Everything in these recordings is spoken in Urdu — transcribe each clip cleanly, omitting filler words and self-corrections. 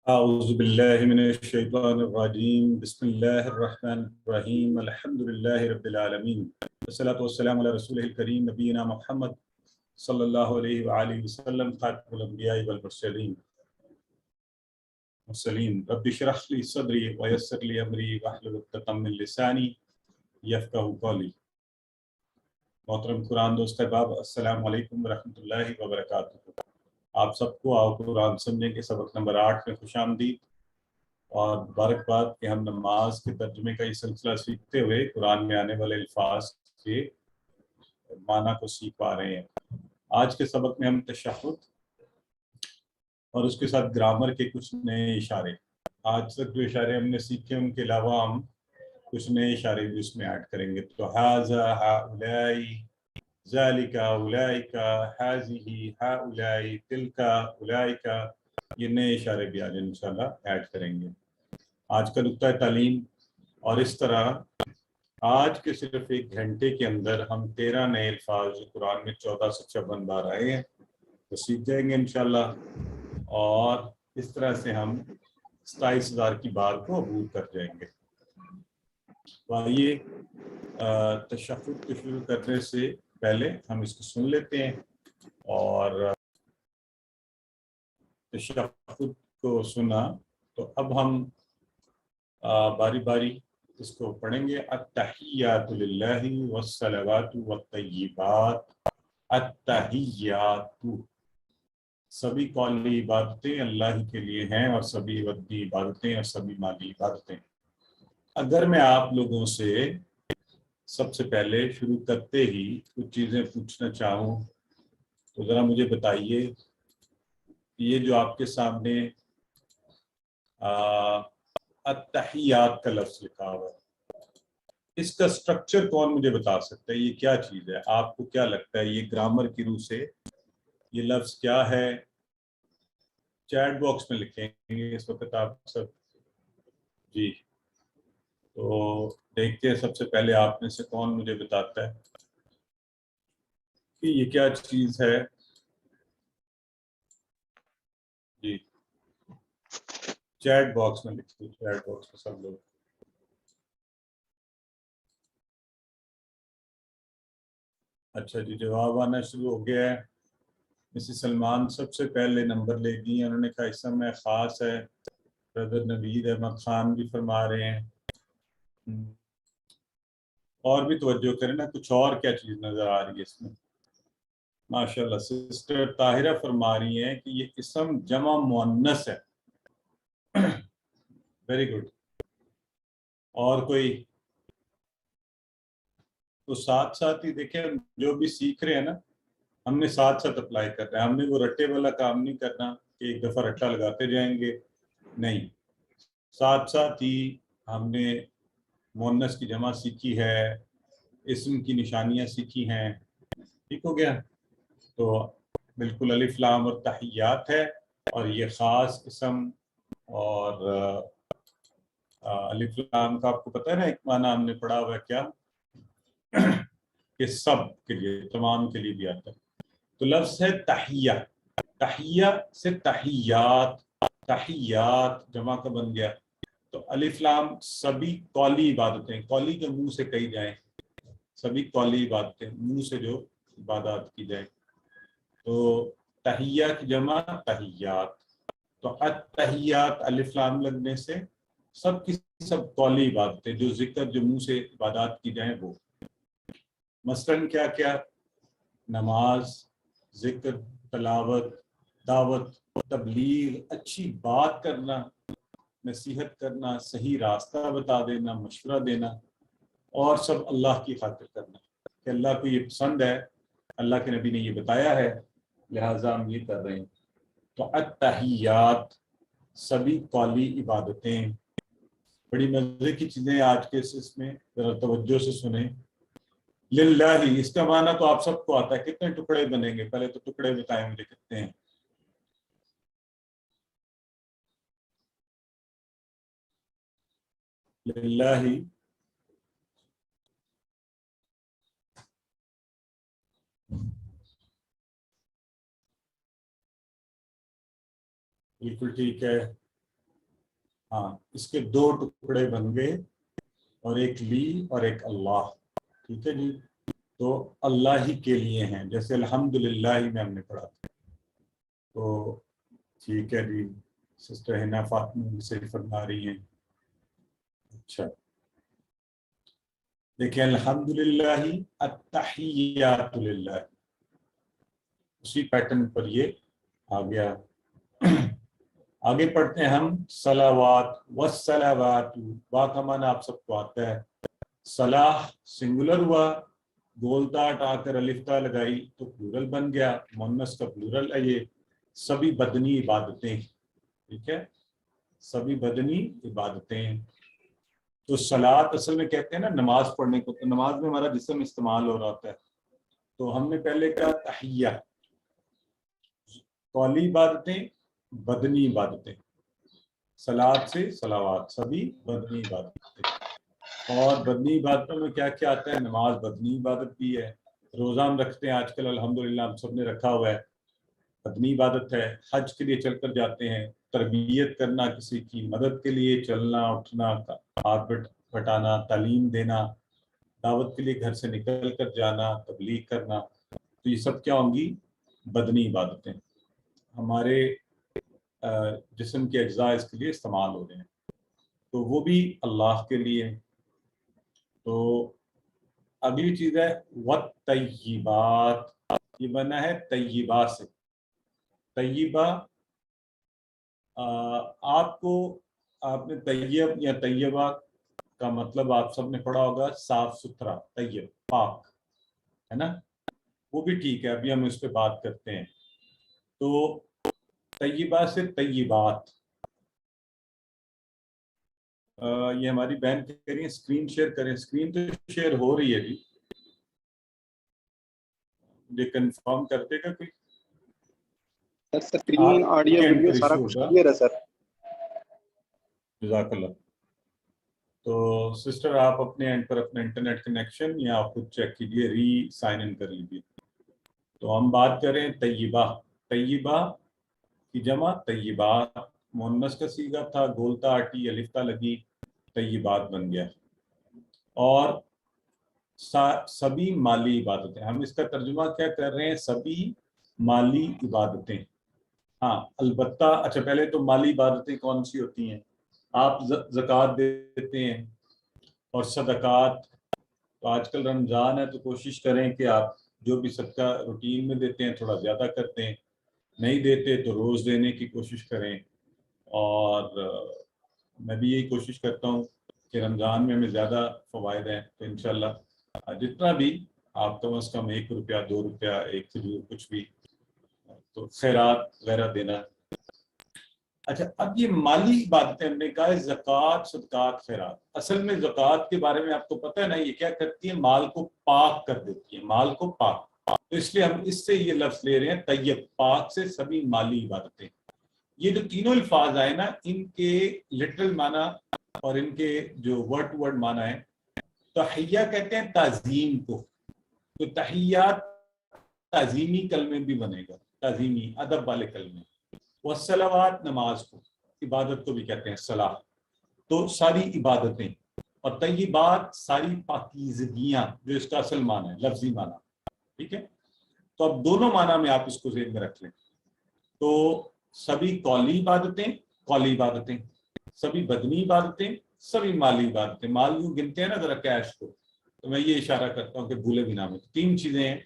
اعوذ باللہ من الشیطان الرجیم بسم اللہ الرحمن الرحیم الحمد للہ رب العالمین والصلاة والسلام علی رسولہ الکریم نبینا محمد صلی اللہ علیہ وآلہ وسلم خاتم الانبیاء والمرسلین رب اشرح لی صدری ویسر لی امری واحلل عقدۃ من لسانی یفقہوا قولی۔ محترم قرآن دوست احباب، السلام علیکم ورحمۃ اللہ وبرکاتہ۔ آپ سب کو آؤ قرآن سمجھنے کے سبق نمبر 8 میں خوش آمدید اور مبارکباد کہ ہم نماز کے ترجمے کا یہ سلسلہ سیکھتے ہوئے قرآن میں آنے والے الفاظ کے معنی کو سیکھ پا رہے ہیں۔ آج کے سبق میں ہم تشہد اور اس کے ساتھ گرامر کے کچھ نئے اشارے، آج تک جو اشارے ہم نے سیکھے ان کے علاوہ ہم کچھ نئے اشارے بھی اس میں ایڈ کریں گے۔ تو ھذا، ہؤلائی، ذالک، اولئک، ھذہ، ہؤلائی، تلک، اولئک، یہ نئے اشارے بھی آج انشاءاللہ ایڈ کریں گے۔ آج کا نقطہ تعلیم، اور اس طرح آج کے صرف ایک گھنٹے کے اندر ہم 13 نئے الفاظ جو قرآن میں 1456 بار آئے ہیں تو سیکھ جائیں گے انشاءاللہ، اور اس طرح سے ہم 27,000 کی بار کو عبور کر جائیں گے۔ آئیے تشہد کو شروع کرنے سے پہلے ہم اس کو سن لیتے ہیں، اور تشہد کو سنا تو اب ہم باری باری اس کو پڑھیں گے۔ التحیات للہ والصلوات والطیبات، التحیات، سبھی قولی عبادتیں اللہ ہی کے لیے ہیں، اور سبھی ودی عبادتیں اور سبھی مالی عبادتیں۔ اگر میں آپ لوگوں سے سب سے پہلے شروع کرتے ہی کچھ چیزیں پوچھنا چاہوں تو ذرا مجھے بتائیے، یہ جو آپ کے سامنے التحیات کا لفظ لکھا ہوا ہے، اس کا سٹرکچر کون مجھے بتا سکتا ہے؟ یہ کیا چیز ہے؟ آپ کو کیا لگتا ہے یہ گرامر کی روح سے یہ لفظ کیا ہے؟ چیٹ باکس میں لکھیں گے اس وقت آپ سب جی۔ تو دیکھتے ہیں سب سے پہلے آپ میں سے کون مجھے بتاتا ہے کہ یہ کیا چیز ہے۔ جی، چیٹ باکس میں لکھیے، چیٹ باکس میں سب لوگ۔ اچھا جی، جواب آنا شروع ہو گیا ہے۔ مسز سلمان سب سے پہلے نمبر لے گئی، انہوں نے کہا اسم میں خاص ہے۔ برادر نوید احمد خان بھی فرما رہے ہیں۔ اور بھی توجہ کریں نا، کچھ اور کیا چیز نظر آ رہی ہے اس میں؟ ماشاءاللہ سسٹر طاہرہ فرما رہی ہیں کہ یہ اسم جمع مؤنث ہے۔ Very good. اور کوئی؟ تو ساتھ ساتھ ہی دیکھیں، جو بھی سیکھ رہے ہیں نا، ہم نے ساتھ ساتھ اپلائی کرنا ہے۔ ہم نے وہ رٹے والا کام نہیں کرنا کہ ایک دفعہ رٹا لگاتے جائیں گے، نہیں، ساتھ ساتھ ہی ہم نے مؤنث کی جمع سیکھی ہے، اسم کی نشانیاں سیکھی ہیں، ٹھیک ہو گیا؟ تو بالکل الف لام اور تحیات ہے، اور یہ خاص اسم، اور الف لام کا آپ کو پتہ ہے نا ایک معنی ہم نے پڑھا ہوا ہے کیا؟ کہ سب کے لیے، تمام کے لیے بھی آتا ہے۔ تو لفظ ہے تحیہ، تحیہ سے تحیات، تحیات جمع کا بن گیا۔ تو الف لام سبھی قولی عبادتیں، قولی کے منہ سے کہی جائیں، سبھی قولی عبادتیں منہ سے جو عبادات کی جائیں، تو تحیہ کی جمع تحیات۔ تو التحیات الف لام لگنے سے سب کی سب قولی عبادتیں، جو ذکر جو منہ سے عبادات کی جائیں وہ، مثلاً کیا کیا؟ نماز، ذکر، تلاوت، دعوت، تبلیغ، اچھی بات کرنا، نصیحت کرنا، صحیح راستہ بتا دینا، مشورہ دینا، اور سب اللہ کی خاطر کرنا کہ اللہ کو یہ پسند ہے، اللہ کے نبی نے یہ بتایا ہے، لہٰذا ہم یہ کر رہے ہیں۔ تو التحیات سبھی قولی عبادتیں۔ بڑی مزے کی چیزیں آج کے اس میں ذرا توجہ سے سنیں۔ للہ، اس کا معنی تو آپ سب کو آتا ہے، کتنے ٹکڑے بنیں گے؟ پہلے تو ٹکڑے بتائیں مجھے کتنے ہیں۔ للہ بالکل ٹھیک ہے۔ ہاں اس کے دو ٹکڑے بن گئے، اور ایک لی اور ایک اللہ. ٹھیک ہے جی. تو اللہ ہی کے لیے ہیں، جیسے الحمدللہ ہی میں ہم نے پڑھا تھا. تو ٹھیک ہے جی. سسٹر حنا فاطمہ صحیح فرما رہی ہیں. اچھا دیکھیں، الحمدللہ التحیات للہ، اسی پیٹرن پر یہ آ گیا. آگے پڑھتے ہیں ہم صلوات والصلوات. وا کا معنی آپ سب کو آتا ہے. صلاح سنگولر ہوا، گولتا ہٹا کر الفتہ لگائی تو پلورل بن گیا، مؤنث کا پلورل ہے یہ. سبھی بدنی عبادتیں. ٹھیک ہے، سبھی بدنی عبادتیں. تو صلاۃ اصل میں کہتے ہیں نا نماز پڑھنے کو، تو نماز میں ہمارا جسم استعمال ہو رہا ہوتا ہے. تو ہم نے پہلے کہا تحیہ، قولی عبادتیں، بدنی عبادتیں. صلاۃ سے صلوات، سبھی بدنی عبادتیں. اور بدنی عبادتوں میں کیا کیا آتا ہے؟ نماز بدنی عبادت بھی ہے، روزہ ہم رکھتے ہیں آج کل الحمدللہ ہم سب نے رکھا ہوا ہے، بدنی عبادت ہے. حج کے لیے چل کر جاتے ہیں، تربیت کرنا، کسی کی مدد کے لیے چلنا اٹھنا، ہاتھ بٹانا، تعلیم دینا، دعوت کے لیے گھر سے نکل کر جانا، تبلیغ کرنا، تو یہ سب کیا ہوں گی؟ بدنی عبادتیں. ہمارے جسم کے اجزاء اس کے لیے استعمال ہو رہے ہیں، تو وہ بھی اللہ کے لیے. تو اگلی چیز ہے والطیبات. یہ بنا ہے طیبہ سے. طیبہ آپ نے طیب یا طیبہ کا مطلب آپ سب نے پڑھا ہوگا صاف ستھرا، طیب پاک، ہے نا؟ وہ بھی ٹھیک ہے، ابھی ہم اس پہ بات کرتے ہیں. تو طیبہ سے طیبات. یہ ہماری بہن کہہ رہی ہیں اسکرین شیئر کریں. اسکرین تو شیئر ہو رہی ہے جی، یہ کنفرم کرتے گا کوئی؟ سر اسکرین آڈیو ویڈیو سارا کچھ کلیئر ہے سر. جزاک اللہ. تو سسٹر آپ اپنے اینڈ پر اپنا انٹرنیٹ کنیکشن یا آپ خود چیک کیجئے، ری سائن ان کر لیجیے. تو ہم بات کریں طیبہ. طیبہ کی جمع طیبات، مؤنث کا صیغہ تھا، گولتا ہٹی الفتہ لگی، طیبات بن گیا. اور سبھی مالی عبادتیں، ہم اس کا ترجمہ کیا کر رہے ہیں؟ سبھی مالی عبادتیں. ہاں البتہ اچھا پہلے تو مالی عبادتیں کون سی ہوتی ہیں؟ آپ زکوٰۃ دیتے ہیں اور صدقات. تو آج کل رمضان ہے تو کوشش کریں کہ آپ جو بھی صدقہ روٹین میں دیتے ہیں تھوڑا زیادہ کرتے ہیں، نہیں دیتے تو روز دینے کی کوشش کریں. اور میں بھی یہی کوشش کرتا ہوں کہ رمضان میں ہمیں زیادہ فوائد ہیں، تو انشاءاللہ جتنا بھی آپ کم از کم 1 روپیہ 2 روپیہ 1 کھجور کچھ بھی تو خیرات وغیرہ دینا. اچھا اب یہ مالی عبادتیں ہم نے کہا ہے زکوٰۃ، صدقات، خیرات. اصل میں زکوٰۃ کے بارے میں آپ کو پتہ ہے نا، یہ کیا کرتی ہے؟ مال کو پاک کر دیتی ہے، مال کو پاک. تو اس لیے ہم اس سے یہ لفظ لے رہے ہیں طیب، پاک سے سبھی مالی عبادتیں. یہ جو تینوں الفاظ آئے نا، ان کے لٹرل معنی اور ان کے جو ورڈ ٹو ورڈ معنی ہے، تحیہ کہتے ہیں تعظیم کو، تو تحیات تعظیمی کلمے بھی بنے گا، تعظیمی ادب والے کلمے. والصلوات نماز کو، عبادت کو بھی کہتے ہیں صلاح. تو ساری عبادتیں. اور طیبات ساری پاکیزگیاں، جو اس کا اصل معنی ہے، لفظی معنی. ٹھیک ہے، تو اب دونوں معنی میں آپ اس کو ذہن میں رکھ لیں. تو سبھی قولی عبادتیں، سبھی بدنی عبادتیں، سبھی مالی عبادتیں. مال یوں گنتے ہیں نا ذرا کیش کو، تو میں یہ اشارہ کرتا ہوں کہ بھولے بھی نہ. 3 چیزیں ہیں: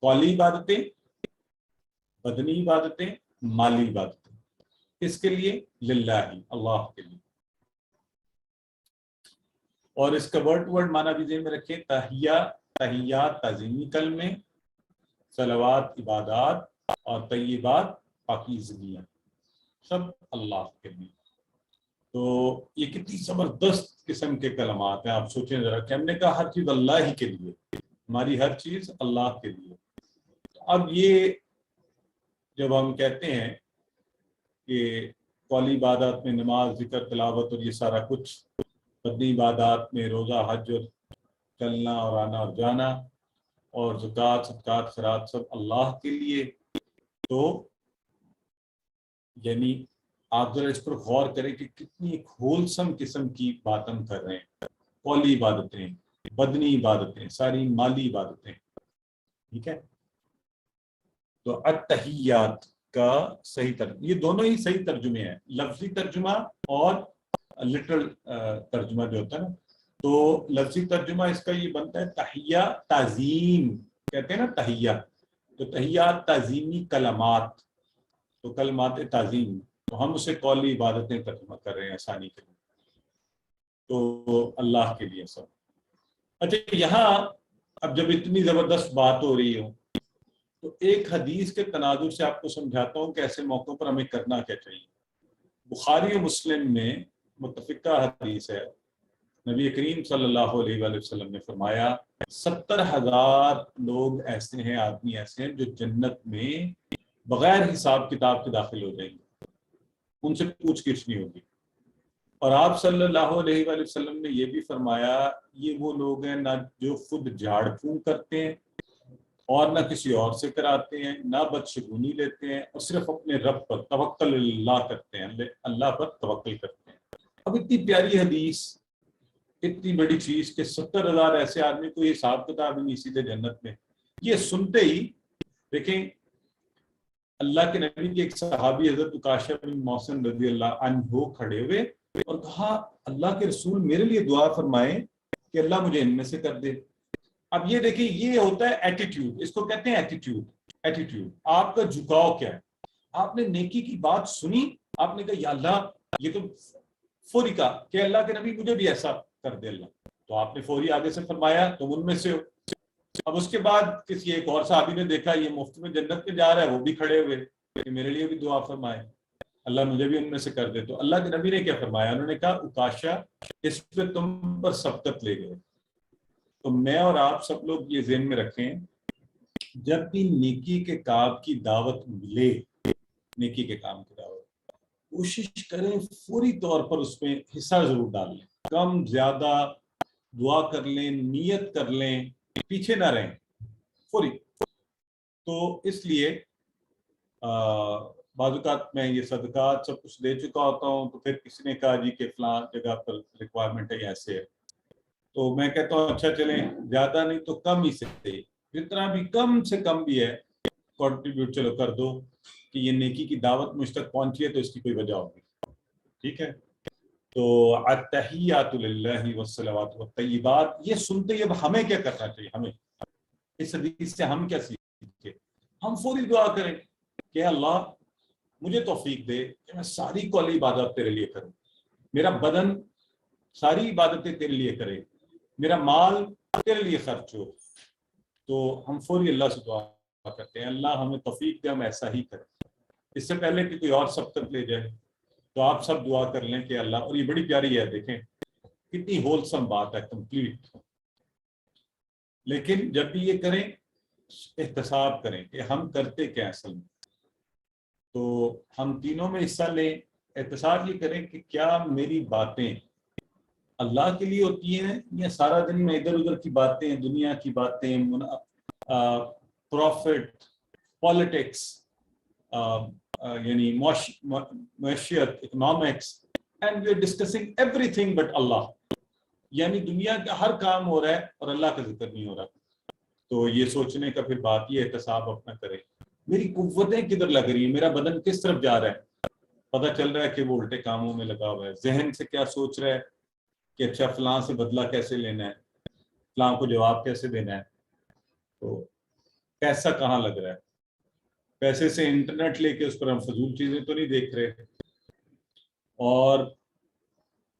قولی عبادتیں، بدنی عبادتیں، مالی عبادتیں. کس کے لیے؟ للہ، اللہ کے لیے. اور اس کا ورڈ ورڈ معنی بھی ذہن میں رکھیں، تحیات تعظیمی کلمے، صلوات عبادات، اور طیبات پاکیزگیاں، سب اللہ کے لیے. تو یہ کتنی زبردست قسم کے کلمات ہیں. آپ سوچیں ذرا کہ ہم نے کہا ہر چیز اللہ ہی کے لیے، ہماری ہر چیز اللہ کے لیے. اب یہ جب ہم کہتے ہیں کہ قولی عبادات میں نماز، ذکر، تلاوت اور یہ سارا کچھ، بدنی عبادات میں روزہ، حج اور چلنا اور آنا اور جانا، اور زکوٰۃ، صدقات، خیرات سب اللہ کے لیے، تو یعنی آپ ذرا اس پر غور کریں کہ کتنی ایک ہولسم قسم کی بات ہم کر رہے ہیں. قولی عبادتیں، بدنی عبادتیں، ساری مالی عبادتیں. ٹھیک ہے. تو التحیات کا صحیح ترجمہ، یہ دونوں ہی صحیح ترجمے ہیں، لفظی ترجمہ اور لٹرل ترجمہ جو ہوتا ہے نا. تو لفظی ترجمہ اس کا یہ بنتا ہے تحیہ تعظیم کہتے ہیں نا، تحیہ. تو تحیات تعظیمی کلمات، تو کلمات تعظیم، تو ہم اسے قولی عبادتیں ترجمہ کر رہے ہیں آسانی کے لیے. تو اللہ کے لیے سب. اچھا، یہاں اب جب اتنی زبردست بات ہو رہی ہو تو ایک حدیث کے تناظر سے آپ کو سمجھاتا ہوں کہ ایسے موقعوں پر ہمیں کرنا کیا چاہیے. بخاری و مسلم میں متفقہ حدیث ہے، نبی کریم صلی اللہ علیہ وآلہ وسلم نے فرمایا 70,000 لوگ ایسے ہیں، آدمی ایسے ہیں جو جنت میں بغیر حساب کتاب کے داخل ہو جائیں گے، ان سے پوچھ گچھ نہیں ہوگی. اور آپ صلی اللہ علیہ وآلہ وسلم نے یہ بھی فرمایا یہ وہ لوگ ہیں نہ جو خود جھاڑ پھونک کرتے ہیں اور نہ کسی اور سے کراتے ہیں، نہ بدشگونی لیتے ہیں، اور صرف اپنے رب پر توکل اللہ کرتے ہیں، اللہ پر توکل کرتے ہیں. اب اتنی پیاری حدیث، اتنی بڑی چیز کہ 70,000 ایسے آدمی کوئی حساب کتاب نہیں سیدھے جنت میں. یہ سنتے ہی دیکھیں اللہ کے نبی کے ایک صحابی حضرت عکاشہ بن محصن رضی اللہ عنہ کھڑے ہوئے اور کہا اللہ کے رسول میرے لیے دعا فرمائیں کہ اللہ مجھے ان میں سے کر دے. اب یہ دیکھیں، یہ ہوتا ہے ایٹیٹیوڈ، اس کو کہتے ہیں ایٹیٹیوڈ. ایٹیٹیوڈ آپ کا جھکاؤ کیا ہے. آپ نے نیکی کی بات سنی، آپ نے کہا یا اللہ، یہ تو فوری کہا کہ اللہ کے نبی مجھے بھی ایسا کر دے اللہ، تو آپ نے فوری آگے سے فرمایا تم ان میں سے ہو. اب اس کے بعد کسی ایک اور صحابی نے دیکھا یہ مفت میں جنت میں جا رہا ہے، وہ بھی کھڑے ہوئے کہ میرے لیے بھی دعا فرمائے اللہ مجھے بھی ان میں سے کر دے. تو اللہ کے نبی نے کیا فرمایا، انہوں نے کہا عکاشہ اس پہ تم پر سبقت لے گئے. تو میں اور آپ سب لوگ یہ ذہن میں رکھیں، جب بھی نیکی کے کام کی دعوت ملے، نیکی کے کام کی دعوت کوشش کریں فوری طور پر اس میں حصہ ضرور ڈال لیں، کم زیادہ دعا کر لیں، نیت کر لیں، پیچھے نہ رہیں فوری. تو اس لیے بعض اوقات میں یہ صدقات سب کچھ دے چکا ہوتا ہوں تو پھر کسی نے کہا جی کہ فلاں جگہ پر ریکوائرمنٹ ہے ایسے ہے، تو میں کہتا ہوں اچھا چلیں زیادہ نہیں تو کم ہی سے، جتنا بھی کم سے کم بھی ہے کنٹریبیوٹ چلو کر دو کہ یہ نیکی کی دعوت مجھ تک پہنچی ہے تو اس کی کوئی وجہ ہوگی. ٹھیک ہے. تو التحیات للہ والصلوات والطیبات، یہ سنتے ہی اب ہمیں کیا کرنا چاہیے، ہمیں اس حدیث سے ہم کیا سیکھیں. ہم فوری دعا کریں کہ اللہ مجھے توفیق دے کہ میں ساری قولی عبادت تیرے لیے کروں، میرا بدن ساری عبادتیں تیرے لیے کرے، میرا مال تیرے لیے خرچ ہو. تو ہم فوری اللہ سے دعا کرتے ہیں اللہ ہمیں توفیق دے ہم ایسا ہی کریں. اس سے پہلے کہ کوئی اور سبقت لے جائے تو آپ سب دعا کر لیں کہ اللہ، اور یہ بڑی پیاری ہے، دیکھیں کتنی ہولسم بات ہے، کمپلیٹ. لیکن جب بھی یہ کریں احتساب کریں کہ ہم کرتے کیا اصل میں. تو ہم تینوں میں حصہ لیں، احتساب یہ کریں کہ کیا میری باتیں اللہ کے لیے ہوتی ہیں یا سارا دن میں ادھر ادھر کی باتیں، دنیا کی باتیں، پروفٹ، پالیٹکس، یعنی معیشت، economics, and we are discussing everything but Allah, یعنی دنیا کا ہر کام ہو رہا ہے اور اللہ کا ذکر نہیں ہو رہا. تو یہ سوچنے کا پھر بات یہ احتساب اپنا کرے، میری قوتیں کدھر لگ رہی ہیں، میرا بدن کس طرف جا رہا ہے. پتہ چل رہا ہے کہ وہ الٹے کاموں میں لگا ہوا ہے، ذہن سے کیا سوچ رہا ہے کہ اچھا فلاں سے بدلہ کیسے لینا ہے، فلاں کو جواب کیسے دینا ہے. تو پیسہ کہاں لگ رہا ہے، پیسے سے انٹرنیٹ لے کے اس پر ہم فضول چیزیں تو نہیں دیکھ رہے، اور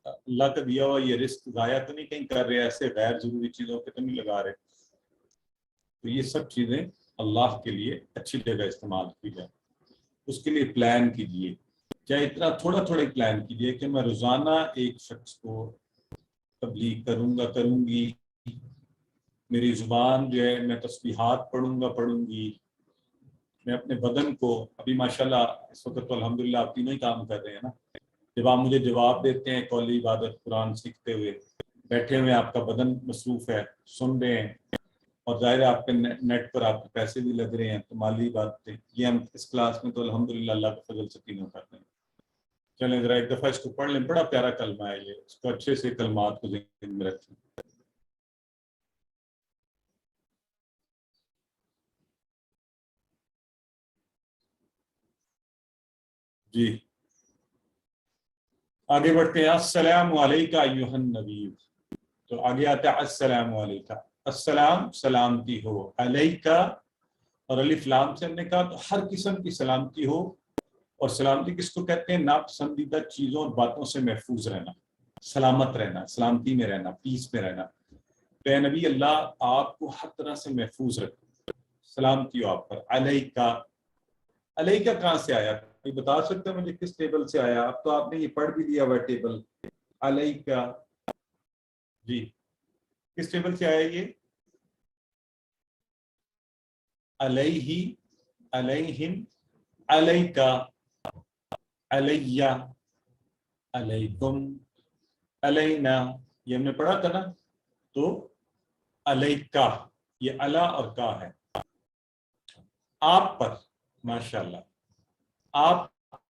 اللہ کا دیا ہوا یہ رزق ضائع تو نہیں کہیں کر رہے، ایسے غیر ضروری چیزوں پہ تو نہیں لگا رہے. تو یہ سب چیزیں اللہ کے لیے اچھی جگہ استعمال کی جائے. اس کے لیے پلان کیجئے، چاہے اتنا تھوڑا تھوڑا پلان کیجئے کہ میں روزانہ ایک شخص کو تبلیغ کروں گی، میری زبان جو ہے میں تسبیحات پڑھوں گی، میں اپنے بدن کو، ابھی ماشاءاللہ اس وقت تو الحمدللہ آپ تینوں ہی کام کر رہے ہیں نا، جب آپ مجھے جواب دیتے ہیں قولی عبادت قرآن سیکھتے ہوئے، بیٹھے ہوئے آپ کا بدن مصروف ہے، سن رہے ہیں، اور ظاہر ہے آپ کے نیٹ پر آپ کے پیسے بھی لگ رہے ہیں، تو مالی باتیں یہ ہم اس کلاس میں تو الحمدللہ اللہ کے فضل سے تینوں کر رہے ہیں. چلیں ذرا ایک دفعہ اس کو پڑھ لیں، بڑا پیارا کلمہ ہے یہ، اس کو اچھے سے کلمات کو ذہن میں رکھیں. جی آگے بڑھتے ہیں. السلام علیکہ ایھا النبی، تو آگے آتا ہے السلام علیکہ. السلام سلامتی ہو، علیکہ اور الف لام سے ہم نے کہا تو ہر قسم کی سلامتی ہو. اور سلامتی کس کو کہتے ہیں؟ ناپسندیدہ چیزوں اور باتوں سے محفوظ رہنا، سلامت رہنا، سلامتی میں رہنا، پیس میں رہنا. اے نبی اللہ آپ کو ہر طرح سے محفوظ رکھے، سلامتی ہو آپ پر. علیکہ، علیکہ کہاں سے آیا؟ کوئی بتا سکتا ہے مجھے کس ٹیبل سے آیا؟ اب تو آپ نے یہ پڑھ بھی دیا ہوا ٹیبل. علیکہ جی کس ٹیبل سے آیا یہ؟ علیہ، علیہم، علیکہ، علیہ، علیکم، علینا، یہ ہم نے پڑھا تھا نا. تو علیکہ یہ علا اور کا ہے، آپ پر، ماشاءاللہ آپ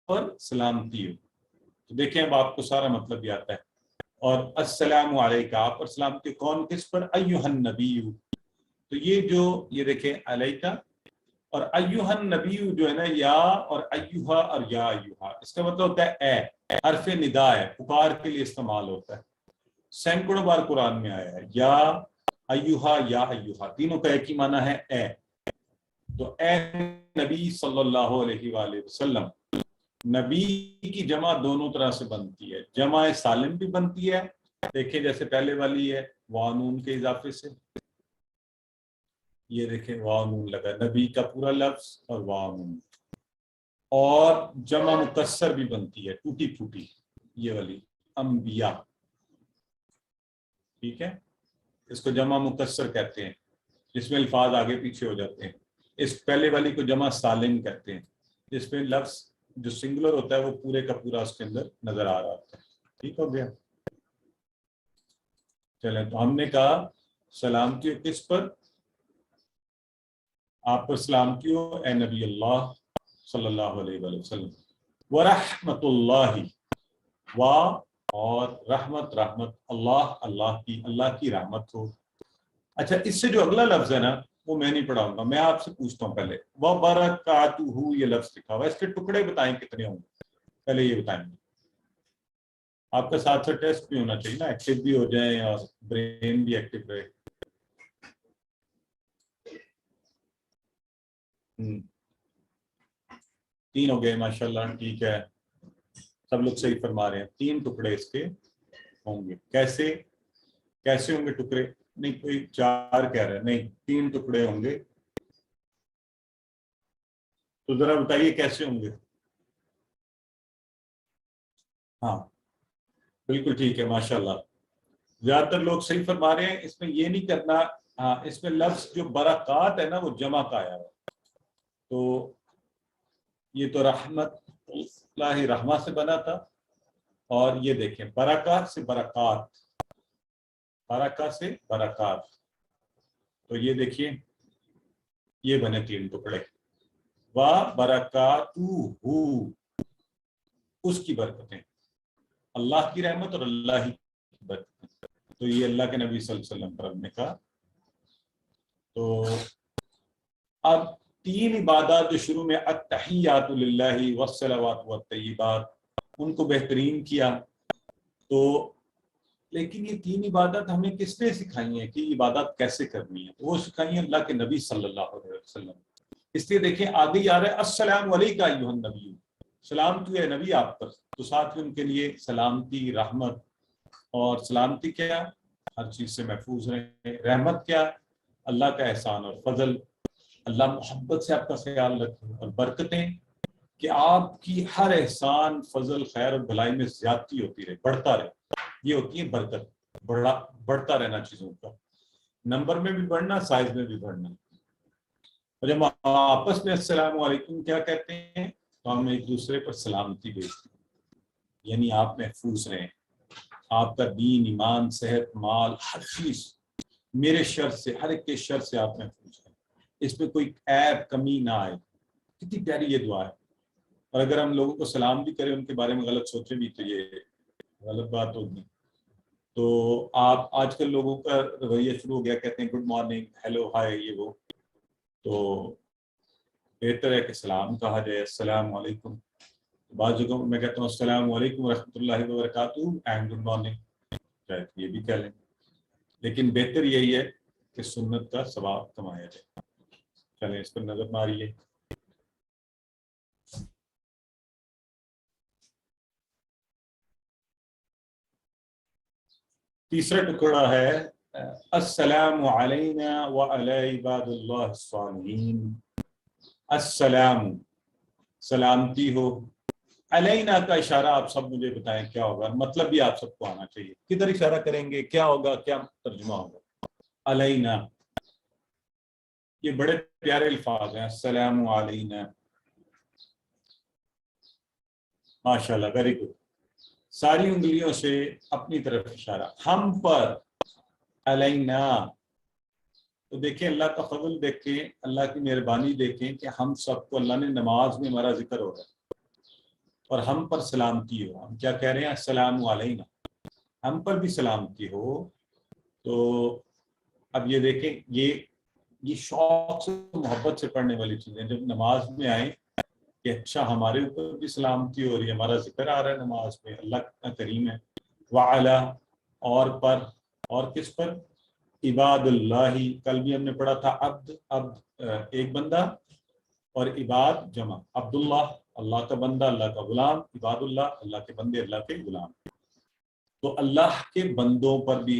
پر سلامتی ہو. تو دیکھیں اب آپ کو سارا مطلب بھی آتا ہے. اور السلام علیکہ آپ پر سلامتی، کون کس پر؟ ایھا النبی. تو یہ جو یہ دیکھیں علیکہ اور ایھا النبی جو ہے نا، یا اور ایھا اور یا ایھا، اس کا مطلب ہوتا ہے اے، حرف ندا ہے، پکار کے لیے استعمال ہوتا ہے. سینکڑوں بار قرآن میں آیا ہے یا ایھا یا ایھا، تینوں کا ایک ہی معنی ہے اے. تو اے نبی صلی اللہ علیہ وآلہ وسلم، نبی کی جمع دونوں طرح سے بنتی ہے. جمع سالم بھی بنتی ہے، دیکھیں جیسے پہلے والی ہے وانون کے اضافے سے، یہ دیکھیں وانون لگا، نبی کا پورا لفظ اور وانون. اور جمع مکسر بھی بنتی ہے، ٹوٹی پھوٹی، یہ والی انبیاء. ٹھیک ہے، اس کو جمع مکسر کہتے ہیں، جس میں الفاظ آگے پیچھے ہو جاتے ہیں. اس پہلے والی کو جمع سالم کہتے ہیں، جس میں لفظ جو سنگولر ہوتا ہے وہ پورے کا پورا اس کے اندر نظر آ رہا ہوتا ہے. ٹھیک ہو گیا؟ چلیں تو ہم نے کہا سلامتی ہو کس پر؟ آپ پر سلامتی ہو اے نبی اللہ صلی اللہ علیہ وآلہ وسلم. ورحمت اللہ، و اور رحمت، رحمت اللہ، اللہ کی رحمت ہو. اچھا اس سے جو اگلا لفظ ہے نا وہ میں نہیں پڑھاؤں گا، میں آپ سے پوچھتا ہوں پہلے. وبرکاتہ یہ لفظ لکھا ہوا ہے، اس کے ٹکڑے بتائیں کتنے ہوں گے؟ پہلے یہ بتائیں. آپ کا ساتھ ساتھ ٹیسٹ بھی ہونا چاہیے نا، ایکٹیو بھی ہو جائیں اور برین بھی ایکٹیو رہے. تین ہو گئے ماشاءاللہ، ٹھیک ہے، سب لوگ صحیح فرما رہے ہیں. 3 ٹکڑے اس کے ہوں گے. کیسے ہوں گے ٹکڑے؟ نہیں کوئی 4 کہہ رہا ہے، نہیں 3 ٹکڑے ہوں گے. تو ذرا بتائیے کیسے ہوں گے؟ ہاں بالکل ٹھیک ہے ماشاءاللہ، زیادہ تر لوگ صحیح فرما رہے ہیں. اس میں یہ نہیں کرنا، ہاں اس میں لفظ جو برکات ہے نا وہ جمع کا آیا ہے. تو یہ تو رحمت اللہ رحمہ سے بنا تھا، اور یہ دیکھیں برکات سے برکات، برکات سے برکات. تو یہ دیکھیے یہ بنے 3 ٹکڑے. وا برکاتہ، اس کی برکتیں، اللہ کی رحمت اور اللہ کی برکتیں. تو یہ اللہ کے نبی صلی اللہ علیہ وسلم پر ہم نے کہا. تو اب 3 عبادات جو شروع میں التحیات للہ والصلوات والطیبات، ان کو بہترین کیا. تو لیکن یہ 3 عبادات ہمیں کس نے سکھائی ہیں کہ عبادات کیسے کرنی ہے؟ وہ سکھائی ہیں اللہ کے نبی صلی اللہ علیہ وسلم. اس لیے دیکھیں آگے ہی آ رہا ہے السلام علیکہ ایھا النبی، سلامتی ہے نبی آپ پر. تو ساتھ میں ان کے لیے سلامتی، رحمت. اور سلامتی کیا؟ ہر چیز سے محفوظ رہیں. رحمت کیا؟ اللہ کا احسان اور فضل، اللہ محبت سے آپ کا خیال رکھے. اور برکتیں کہ آپ کی ہر احسان، فضل، خیر اور بھلائی میں زیادتی ہوتی رہے، بڑھتا رہے. یہ ہوتی ہے برکت، بڑھتا رہنا چیزوں کا، نمبر میں بھی بڑھنا، سائز میں بھی بڑھنا. اور جب آپس میں السلام علیکم کیا کہتے ہیں تو ہم ایک دوسرے پر سلامتی بھیجتے ہیں، یعنی آپ محفوظ رہیں. آپ کا دین، ایمان، صحت، مال، ہر چیز میرے شر سے، ہر ایک کے شر سے آپ محفوظ رہیں. اس میں کوئی عیب، کمی نہ آئے. کتنی پیاری یہ دعا ہے. اور اگر ہم لوگوں کو سلام بھی کریں، ان کے بارے میں غلط سوچیں بھی، تو یہ غلط بات ہوگی۔ تو آپ آج کل لوگوں کا رویہ شروع ہو گیا، کہتے ہیں گڈ مارننگ، ہیلو، ہائے، یہ وہ، تو بہتر ہے کہ سلام کہا جائے، السلام علیکم۔ بعض جگہوں میں کہتا ہوں السلام علیکم ورحمۃ اللہ وبرکاتہ اینڈ گڈ مارننگ، شاید یہ بھی کہہ لیں، لیکن بہتر یہی ہے کہ سنت کا ثواب کمایا جائے۔ چلیں اس پر نظر ماریے۔ تیسرا ٹکڑا ہے السلام علینا وعلی عباد اللہ الصالحین۔ السلام، سلامتی ہو، علینا کا اشارہ آپ سب مجھے بتائیں کیا ہوگا، مطلب بھی آپ سب کو آنا چاہیے، کدھر اشارہ کریں گے، کیا ہوگا، کیا ترجمہ ہوگا؟ علینا، یہ بڑے پیارے الفاظ ہیں، السلام علینا، ماشاءاللہ، ویری گڈ۔ ساری انگلیوں سے اپنی طرف اشارہ، ہم پر، علینا، تو دیکھیں اللہ کا فضل دیکھیں، اللہ کی مہربانی دیکھیں کہ ہم سب کو اللہ نے نماز میں ہمارا ذکر ہو رہا ہے اور ہم پر سلامتی ہو۔ ہم کیا کہہ رہے ہیں؟ السلام علینا، ہم پر بھی سلامتی ہو۔ تو اب یہ دیکھیں، یہ شوق سے، محبت سے پڑھنے والی چیزیں، جب نماز میں آئیں کہ اچھا ہمارے اوپر بھی سلامتی ہو رہی ہے، ہمارا ذکر آ رہا ہے نماز میں، اللہ کا کریم ہے۔ وعلا، اور پر، اور کس پر؟ عباد اللہ، کل بھی ہم نے پڑھا تھا عبد ایک بندہ، اور عباد جمع، عبداللہ اللہ کا بندہ، اللہ کا غلام، عباد اللہ اللہ کے بندے، اللہ کے غلام۔ تو اللہ کے بندوں پر بھی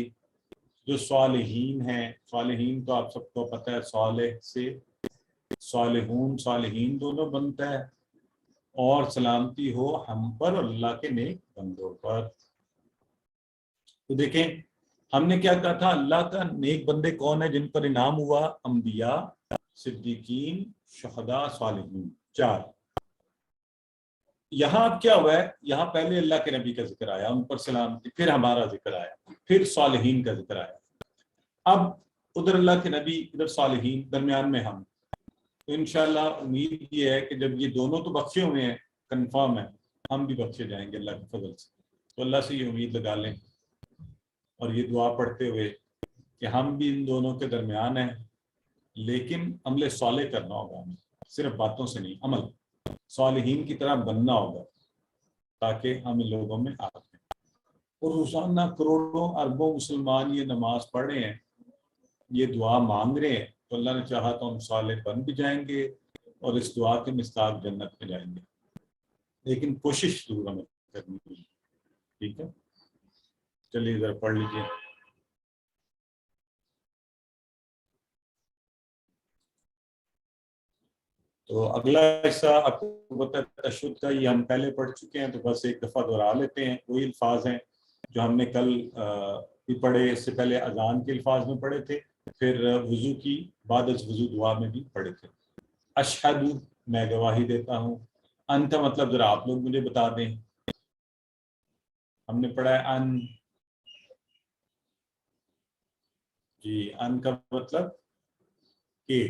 جو صالحین ہیں، صالحین تو آپ سب کو پتہ ہے، صالح سے صالحون، صالحین دونوں بنتا ہے، اور سلامتی ہو ہم پر، اللہ کے نیک بندوں پر۔ تو دیکھیں ہم نے کیا کہا تھا، اللہ کا نیک بندے کون ہیں جن پر انعام ہوا؟ انبیاء، صدیقین، شہداء، صالحین، چار۔ یہاں اب کیا ہوا ہے، یہاں پہلے اللہ کے نبی کا ذکر آیا، ان پر سلامتی، پھر ہمارا ذکر آیا، پھر صالحین کا ذکر آیا۔ اب ادھر اللہ کے نبی، ادھر صالحین، درمیان میں ہم، تو انشاءاللہ امید یہ ہے کہ جب یہ دونوں تو بخشے ہوئے ہیں، کنفرم ہے، ہم بھی بخشے جائیں گے اللہ کے فضل سے۔ تو اللہ سے یہ امید لگا لیں اور یہ دعا پڑھتے ہوئے کہ ہم بھی ان دونوں کے درمیان ہیں، لیکن عمل صالح کرنا ہوگا ہمیں، صرف باتوں سے نہیں، عمل صالحین کی طرح بننا ہوگا، تاکہ ہم لوگوں میں آ جائیں۔ اور روزانہ کروڑوں اربوں مسلمان یہ نماز پڑھ رہے ہیں، یہ دعا مانگ رہے ہیں، تو اللہ نے چاہا تو ہم صالح بن بھی جائیں گے اور اس دعا کے مصداق جنت میں جائیں گے، لیکن کوشش ضرور ہمیں کرنی ہوگی۔ ٹھیک ہے، چلیے ذرا پڑھ لیجیے۔ تو اگلا حصہ آپ کو پتہ ہے تشہد کا، یہ ہم پہلے پڑھ چکے ہیں، تو بس ایک دفعہ دہرا لیتے ہیں۔ وہی الفاظ ہیں جو ہم نے کل بھی پڑھے، اس سے پہلے اذان کے الفاظ میں پڑھے تھے، پھر وضو کی بعد از وضو دعا میں بھی پڑھے تھے۔ اشہد، میں گواہی دیتا ہوں، ان کا مطلب ذرا آپ لوگ مجھے بتا دیں۔ ہم نے پڑھا ہے ان، جی ان کا مطلب کہ،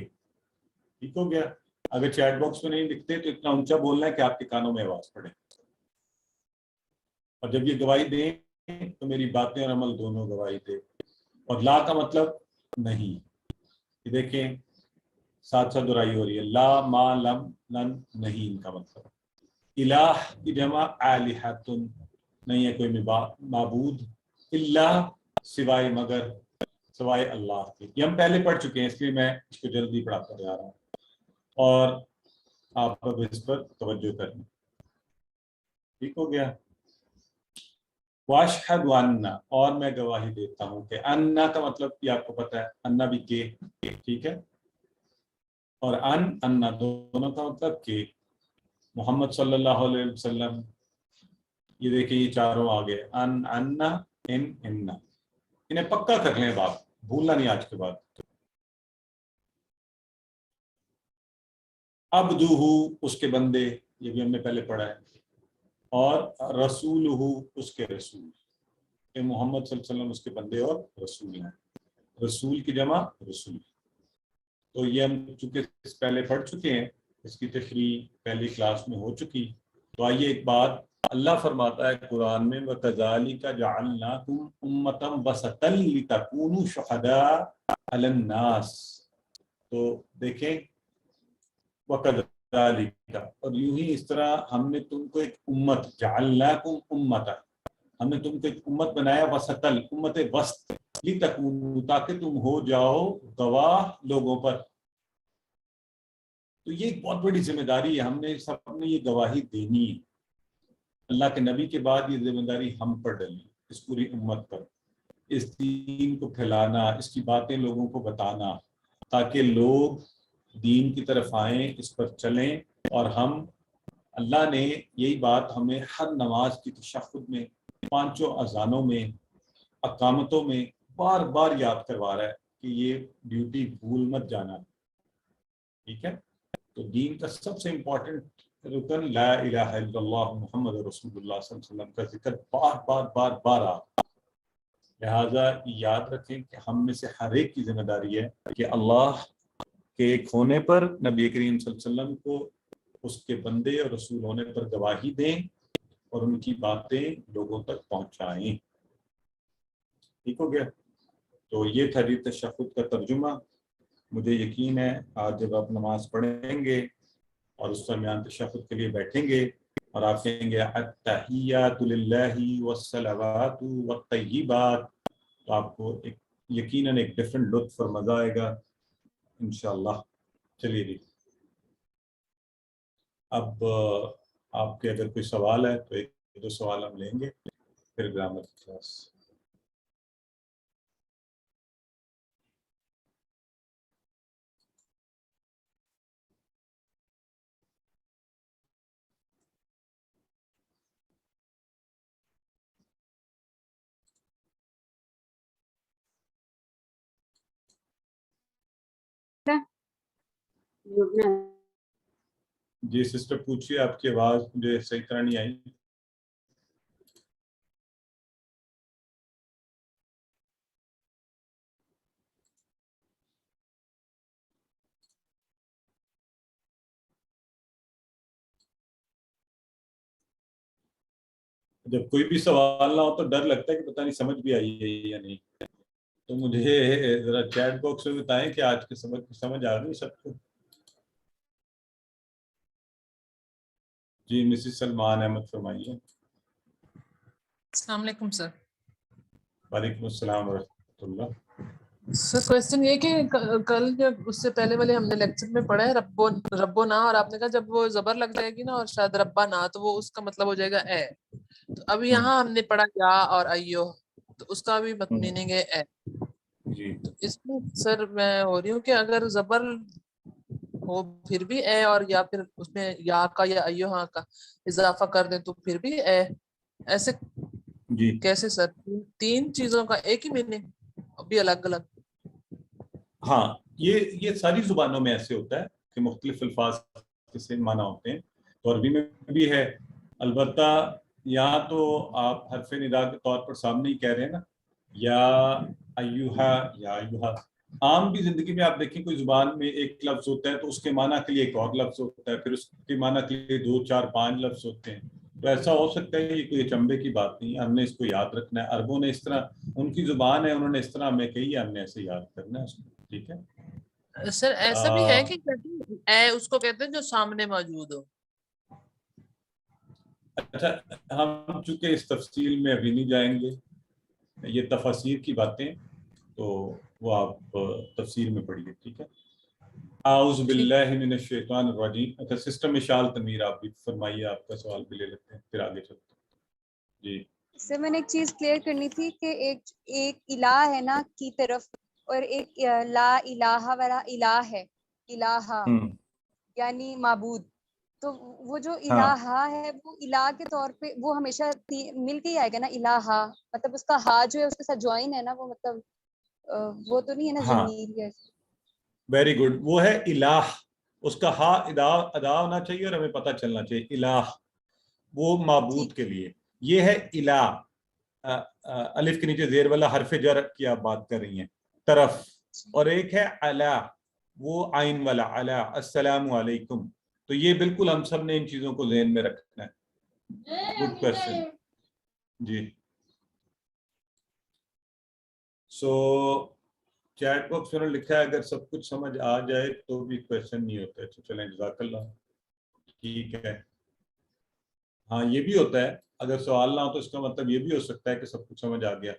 ٹھیک ہو گیا۔ اگر چیٹ باکس میں نہیں دکھتے تو اتنا اونچا بولنا ہے کہ آپ کے کانوں میں آواز پڑے، اور جب یہ گواہی دیں تو میری باتیں اور عمل دونوں گواہی دے۔ اور لا کا مطلب نہیں، یہ دیکھیں ساتھ ساتھ دہرائی ہو رہی ہے، لا، ما، لم، لن، نہیں، ان کا مطلب۔ الہ کی جمع الہۃ، نہیں ہے کوئی معبود، الا، سوائے، مگر، سوائے اللہ کے۔ یہ ہم پہلے پڑھ چکے ہیں، اس لیے میں اس کو جلدی پڑھاتا جا رہا ہوں، اور آپ اب اس پر توجہ کریں۔ ٹھیک ہو گیا۔ واشہد ان، اور میں گواہی دیتا ہوں کہ، ان کا مطلب بھی آپ کو پتہ ہے، ان بھی کہ، ٹھیک ہے، اور ان دونوں کا مطلب کہ محمد صلی اللہ علیہ وسلم، یہ دیکھیں یہ چاروں آگے، ان، انہیں پکا کر لیں باپ، بھولنا نہیں آج کے بعد۔ عبدہ، اس کے بندے، یہ بھی ہم نے پہلے پڑھا ہے، اور رسولہ، اس کے رسول، کہ محمد صلی اللہ علیہ وسلم اس کے بندے اور رسول ہیں، رسول کی جمع رسول۔ تو یہ ہم چونکہ پہلے پڑھ چکے ہیں، اس کی تشریح پہلی کلاس میں ہو چکی. تو آئیے ایک بات اللہ فرماتا ہے قرآن میں وَكَذَلِكَ جَعَلْنَاكُمْ أُمَّةً وَسَطًا لِتَكُونُوا شُهَدَاءَ عَلَى النَّاسِ. تو دیکھیں وَكَذَلِكَ، اور یوں ہی اس طرح ہم نے تم کو ایک امت، جعلناکم امتا، ہم نے تم کو ایک امت بنایا وسطل، امت وسط، لتکونوا، تاکہ تم ہو جاؤ گواہ لوگوں پر. تو یہ ایک بہت بڑی ذمہ داری ہے، ہم نے سب نے یہ گواہی دینی ہے. اللہ کے نبی کے بعد یہ ذمہ داری ہم پر ڈلی، اس پوری امت پر، اس دین کو پھیلانا، اس کی باتیں لوگوں کو بتانا، تاکہ لوگ دین کی طرف آئیں، اس پر چلیں. اور ہم، اللہ نے یہی بات ہمیں ہر نماز کی تشہد میں، پانچوں اذانوں میں، اقامتوں میں بار بار یاد کروا رہا ہے کہ یہ ڈیوٹی بھول مت جانا. ٹھیک ہے؟ تو دین کا سب سے امپورٹنٹ رکن لا الہ الا اللہ محمد رسول اللہ صلی اللہ علیہ وسلم کا ذکر بار بار بار بار آ. لہٰذا یاد رکھیں کہ ہم میں سے ہر ایک کی ذمہ داری ہے کہ اللہ کے ایک ہونے پر، نبی کریم صلی اللہ علیہ وسلم کو اس کے بندے اور رسول ہونے پر گواہی دیں اور ان کی باتیں لوگوں تک پہنچائیں. ٹھیک ہو گیا؟ تو یہ تھا تشہد کا ترجمہ. مجھے یقین ہے آج جب آپ نماز پڑھیں گے اور اس درمیان تشہد کے لیے بیٹھیں گے اور آپ کہیں گے التحیات للہ والصلوات والطیبات، تو آپ کو ایک یقیناً ایک ڈفرینٹ لطف اور مزہ آئے گا انشاءاللہ. چلیے جی، اب آپ کے اگر کوئی سوال ہے تو ایک دو سوال ہم لیں گے، پھر گرامر کی کلاس. جی سسٹر پوچھیے، آپ کی آواز مجھے صحیح طرح نہیں آئی. جب کوئی بھی سوال نہ ہو تو ڈر لگتا ہے کہ پتہ نہیں سمجھ بھی آئی ہے یا نہیں. تو مجھے ذرا چیٹ باکس میں بتائیں کہ آج کے سبق کی سمجھ آ گئی سب کو. جی مسز سلمان احمد فرمائیے. السلام علیکم سر. وعلیکم السلام ورحمۃ اللہ. سر کوشچن یہ کہ کل جب اس سے پہلے والے ہم نے لیکچر میں پڑھا ہے ربو نا، اور آپ نے کہا جب وہ زبر لگ جائے گی نا اور شاید ربا نا تو وہ اس کا مطلب ہو جائے گا اے. تو اب یہاں ہم نے پڑھا یا اور ایو، تو اس کا بھی میننگ ہے اے. جی تو اس میں سر میں ہو رہی ہوں کہ اگر زبر ہو پھر بھی اے، اور یا پھر اس میں یا کا یا ایو ہاں کا اضافہ کر دیں تو پھر بھی اے. ایسے جی کیسے سر؟ تین چیزوں کا ایک ہی میننگ ابھی الگ الگ؟ ہاں، یہ ساری زبانوں میں ایسے ہوتا ہے کہ مختلف الفاظ کے سے معنی ہوتے ہیں. تو عربی میں بھی ہے، البتہ یہاں تو آپ حرف ندا کے طور پر سامنے ہی کہہ رہے ہیں نا، یا ایوہا یا ایوہا. عام بھی زندگی میں آپ دیکھیں کوئی زبان میں ایک لفظ ہوتا ہے تو اس کے معنی کے لیے ایک اور لفظ ہوتا ہے، پھر اس کے معنی کے لیے 2 4 5 لفظ ہوتے ہیں. تو ایسا ہو سکتا ہے یہ کوئی اچنبے کی بات نہیں ہے، ہم نے اس کو یاد رکھنا ہے. عربوں نے اس طرح، ان کی زبان ہے، انہوں نے اس طرح ہمیں کہی ہے، ہم نے ایسے یاد کرنا ہے اس کو. ٹھیک ہے سر ایسا بھی ہے کہ کہتے ہیں اے اس کو کہتے ہیں جو سامنے موجود ہو. اچھا، ہم چونکہ اس تفصیل میں ابھی نہیں جائیں گے، یہ تفاسیر کی باتیں تو وہ آپ تفسیر میں پڑھیے. ٹھیک ہے. اعوذ باللہ من الشیطان الرجیم. اچھا سسٹر مشال تنویر آپ بھی فرمائیے، آپ کا سوال بھی لے لیتے ہیں پھر آگے چلتے ہیں. جی سر میں نے ایک چیز کلیئر کرنی تھی کہ ایک الہ ہے نا کی طرف، اور ایک لا الہ والا الہ ہے، الہ یعنی معبود. تو وہ جو الہ ہے وہ الہ کے طور پہ وہ ہمیشہ مل کے ہی آئے گا نا، الہ مطلب اس کا ہا جو ہے اس کے ساتھ جوائن ہے نا، وہ مطلب وہ تو نہیں ہے نا ضمیر ہے. ویری گڈ، وہ ہے الہ. اس کا ہا ادا ہونا چاہیے اور ہمیں پتہ چلنا چاہیے الہ وہ معبود کے لیے. یہ ہے الہ، الف کے نیچے زیر والا حرف جر کی آپ بات کر رہی ہیں، طرف. اور ایک ہے علی، وہ عین والا علی، السلام علیکم. تو یہ بالکل ہم سب نے ان چیزوں کو ذہن میں رکھنا ہے. گڈ کویسچن جی. سو چیٹ باکس میں لکھا ہے اگر سب کچھ سمجھ آ جائے تو بھی کویسچن نہیں ہوتا ہے. تو چلیں جزاک اللہ, ٹھیک ہے. ہاں یہ بھی ہوتا ہے, اگر سوال نہ ہو تو اس کا مطلب یہ بھی ہو سکتا ہے کہ سب کچھ سمجھ آ گیا.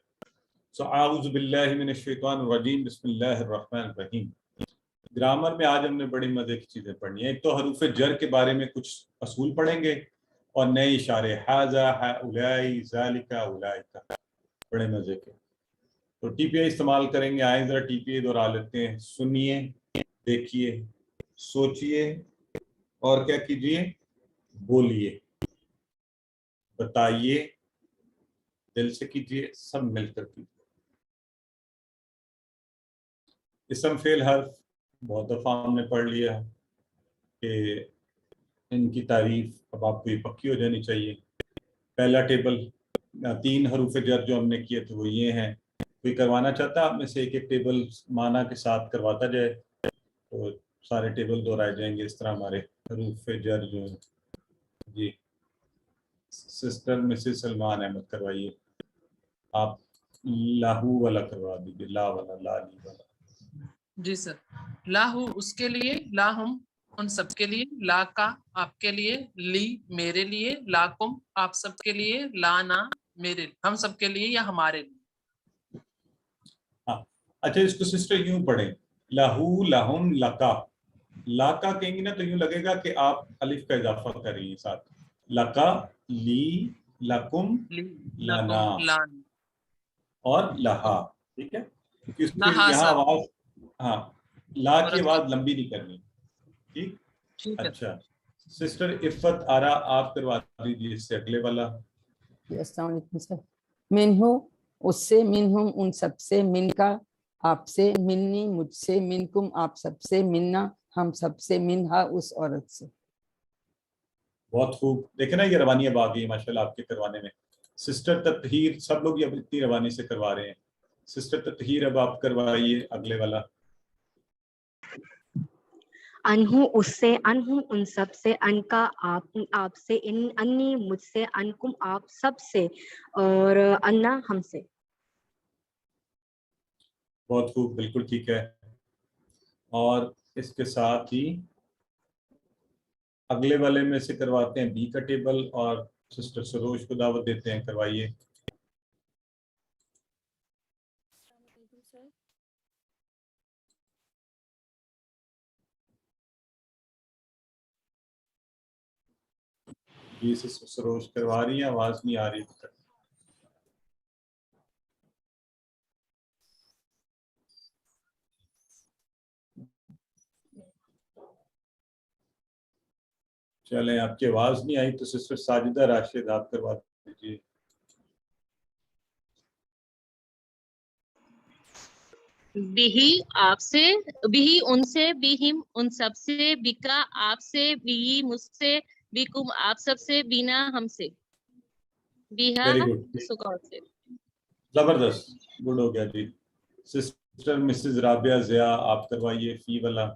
سو اعوذ باللہ من الشیطان الرجیم بسم اللہ الرحمن الرحیم. گرامر میں آج ہم نے بڑی مزے کی چیزیں پڑھنی ہیں. ایک تو حروف جر کے بارے میں کچھ اصول پڑھیں گے اور نئے اشارے, ھذا ہؤلاء ذالک اولئک, بڑے مزے کے. تو ٹی پی آئی استعمال کریں گے. آئیں ذرا ٹی پی آئی دہرا لیتے ہیں. سنیے, دیکھیے, سوچئے اور کیا کیجئے, بولیے, بتائیے, دل سے کیجئے, سب مل کر کیجئے. اسم فعل حرف بہت دفعہ ہم نے پڑھ لیا کہ ان کی تعریف اب آپ کو یہ پکی ہو جانی چاہیے. پہلا ٹیبل 3 حروف جر جو ہم نے کیے تھے وہ یہ ہیں. کوئی کروانا چاہتا ہے آپ میں سے ایک ایک ٹیبل معنی کے ساتھ کرواتا جائے تو سارے ٹیبل دہرائے جائیں گے اس طرح ہمارے حروف جر جو ہیں. جی سسٹر مسز سلمان احمد کروائیے. آپ لاہو والا کروا دیجیے, لا والا, لا لی والا. جی سر. لاہو اس کے لیے, لاہم ان سب کے لیے, لا کا آپ کے لیے, لی میرے لیے, لاکم آپ سب کے لیے, لانا میرے ہم سب کے لیے یا ہمارے لیے. ہاں اچھا اس کو سسٹر یوں پڑھیں, لاہو لہم لکا. لاکا کہیں گی نا تو یوں لگے گا کہ آپ الف کا اضافہ کر رہی ہیں ساتھ. لکا, لی, لکم, لی لنا لکم لان اور لہا. ٹھیک ہے, کیونکہ اس کے لہا یہاں سر. آواز, ہاں لا کی اور آواز لمبی نہیں کرنی. ٹھیک. ٹھیک ہے. اچھا سسٹر عفت آرا آپ کروا دیجیے اس سے اگلے والا. السلام علیکم سر. منہو اس سے, منہم ان سب سے, من کا آپ سے, منی مجھ سے, منکم آپ سب سے, منا ہم سب سے, منہا اس عورت سے. بہت خوب. دیکھیں نا یہ روانی اب آ گئی ماشاءاللہ آپ کے کروانے میں. سسٹر تطہیر, سب لوگ اب اتنی روانی سے کروا رہے ہیں. سسٹر تطہیر اب آپ کروائیے اگلے والا. انہو اس سے, انہم ان سب سے, ان کا آپ سے, انی مجھ سے, انکم آپ سب سے, اور انا ہم سے. بہت خوب, بالکل ٹھیک ہے. اور اس کے ساتھ ہی اگلے والے میں سے کرواتے ہیں بی کا ٹیبل, اور سسٹر سروج کو دعوت دیتے ہیں, کروائیے. جی سسٹر سروج کروا رہی ہیں, آواز نہیں آ رہی تک. چلیں آپ کی آواز نہیں آئی تو سسٹر ساجدہ راشد آپ کروا دیجیے. بھی آپ سے, بھی ان سے, بہم ان سب سے, بکا آپ سے, بھی مجھ سے, بکم آپ سب سے, بینا ہم سے, بیہا ویری گڈ, سکون سے. زبردست, گڈ ہو گیا جی. سسٹر مسز رابعہ ضیاء آپ کروائیے فی والا.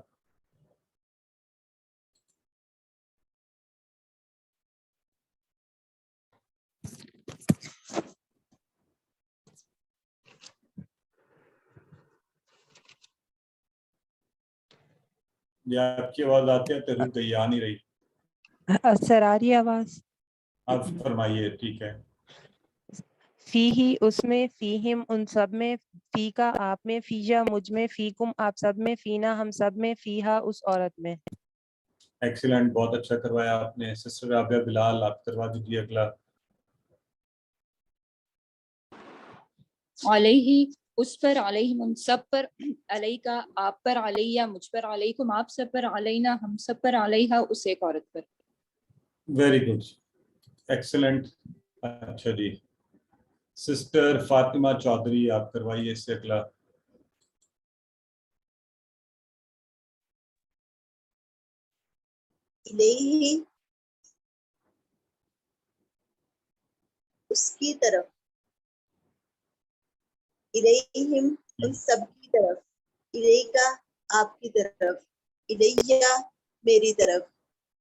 یہ آپ کی آواز آتی ہے تو گئی, آ نہیں رہی. سر آ رہی آواز. آپ فرمائیے, ٹھیک ہے. فی ہی اس میں, فیہم ان سب میں, فی کا آپ میں, فیجا مجھ میں, فیکم آپ سب میں, فینا ہم سب میں, فیہا اس عورت میں. ایکسیلنٹ, بہت اچھا کروایا آپ نے. سسٹر رابعہ بلال آپ کروا دیجیے اگلا. علیہ اس پر, علیہم ان سب پر, علیہ کا آپ پر, علیہ مجھ پر, علیکم آپ سب پر, علینا ہم سب پر, علیہا اس ایک عورت پر. Very good, excellent. اچھا جی, سسٹر فاطمہ چودھری آپ کروائیے اس سے اگلا. الیہ اس کی طرف, الیہم ان سب کی طرف, الیکا آپ کی طرف, الیہ میری طرف,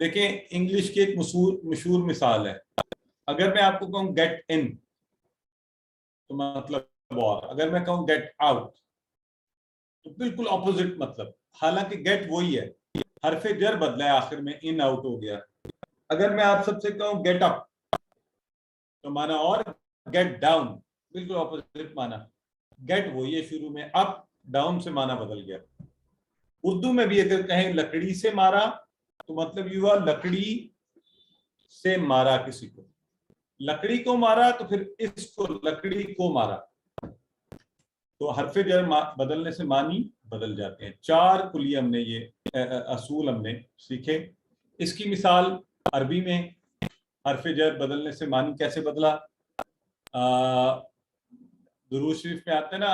دیکھیں انگلش کی ایک مشہور مثال ہے، اگر میں آپ کو کہوں گیٹ ان تو مطلب اور، اگر میں کہوں گیٹ آؤٹ تو بالکل اپوزٹ مطلب، حالانکہ گیٹ وہی ہے، حرف جر بدلا ہے آخر میں، ان آؤٹ ہو گیا۔ اگر میں آپ سب سے کہوں گیٹ اپ تو مانا اور، گیٹ ڈاؤن بالکل اپوزٹ مانا، گیٹ وہی ہے شروع میں، اپ ڈاؤن سے مانا بدل گیا۔ اردو میں بھی اگر کہیں لکڑی سے مارا تو مطلب یہ ہوا لکڑی سے مارا کسی کو، لکڑی کو مارا تو پھر اس کو لکڑی کو مارا، تو حرف جر بدلنے سے معنی بدل جاتے ہیں۔ 4 کلی ہم نے یہ اصول ہم نے سیکھے۔ اس کی مثال عربی میں حرف جر بدلنے سے معنی کیسے بدلا، درود شریف میں آتے ہیں نا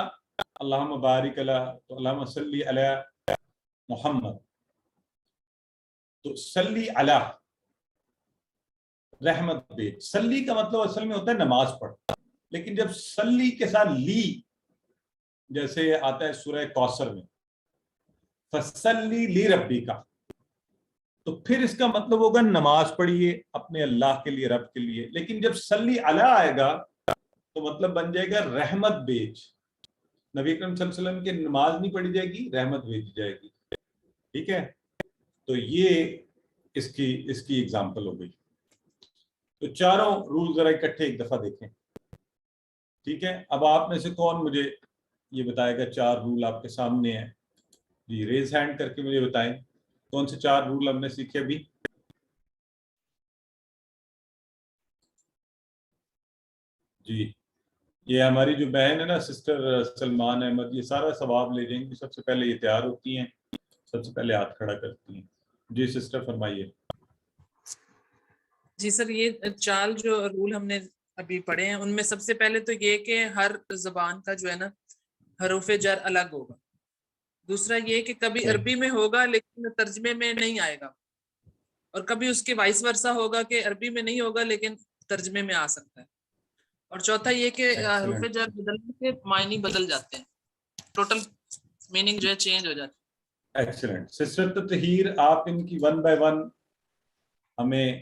اللہم بارک علی، تو اللہم صلی علی محمد، تو صلی علی رحمت دے، صلی کا مطلب اصل میں ہوتا ہے نماز پڑھ، لیکن جب صلی کے ساتھ لی جیسے آتا ہے سورہ کوثر میں فصلی لی ربی کا، تو پھر اس کا مطلب ہوگا نماز پڑھیے اپنے اللہ کے لیے، رب کے لیے، لیکن جب صلی علی آئے گا تو مطلب بن جائے گا رحمت بیچ، نبی اکرم صلی اللہ علیہ وسلم کی نماز نہیں پڑھی جائے گی، رحمت بھیجی جائے گی، ٹھیک ہے؟ تو یہ اس کی ایگزامپل ہو گئی۔ تو چاروں رول ذرا اکٹھے ایک دفعہ دیکھیں، ٹھیک ہے؟ اب آپ میں سے کون مجھے یہ بتائے گا 4 رول آپ کے سامنے ہیں؟ جی ریز ہینڈ کر کے مجھے بتائیں کون سے 4 رول ہم نے سیکھے ابھی؟ جی یہ ہماری جو بہن ہے نا سسٹر سلمان احمد، یہ سارا ثواب لے جائیں گی، سب سے پہلے یہ تیار ہوتی ہیں، سب سے پہلے ہاتھ کھڑا کرتی ہیں۔ جی سسٹر فرمائیے۔ جی سر، یہ 4 جو رول ہم نے ابھی پڑھے ہیں ان میں سب سے پہلے تو یہ کہ ہر زبان کا جو ہے نا حروف جر الگ ہوگا، دوسرا یہ کہ کبھی عربی میں ہوگا لیکن ترجمے میں نہیں آئے گا، اور کبھی اس کے وائس ورسا ہوگا کہ عربی میں نہیں ہوگا لیکن ترجمے میں آ سکتا ہے، اور چوتھا یہ کہ حروف جر بدلنے سے معنی بدل جاتے ہیں، ٹوٹل میننگ جو ہے چینج ہو جاتی ہے۔ ایکسلنٹ سسٹر تطہیر، آپ ان کی 1 بائی 1 ہمیں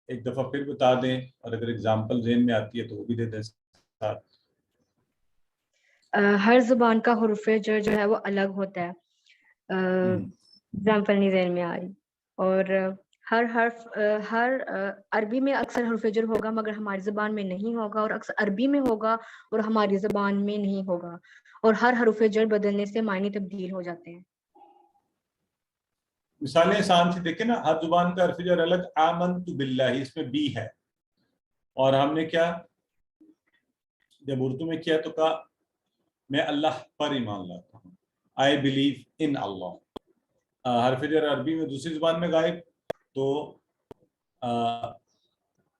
ایک دفعہ پھر بتا دیں، اور اگر اگزامپل ذہن میں آتی ہے تو وہ بھی دے دیں ساتھ۔ ہر زبان کا حروف جر جو ہے وہ الگ ہوتا ہے، اگزامپل نہیں ذہن میں آ رہی، اور ہر حرف ہر عربی میں اکثر حروف جر ہوگا مگر ہماری زبان میں نہیں ہوگا، اور اکثر عربی میں ہوگا اور ہماری زبان میں نہیں ہوگا، اور ہر حروف جر بدلنے سے معنی تبدیل ہو جاتے ہیں۔ مثالیں آسان سی دیکھیں نا، ہر زبان کا حرف جر الگ، آمنت باللہ اس میں بی ہے، اور ہم نے کیا جب اردو میں کیا تو کہا میں اللہ پر ایمان لاتا ہوں، آئی بلیو ان اللہ۔ حرف جر عربی میں دوسری زبان میں غائب تو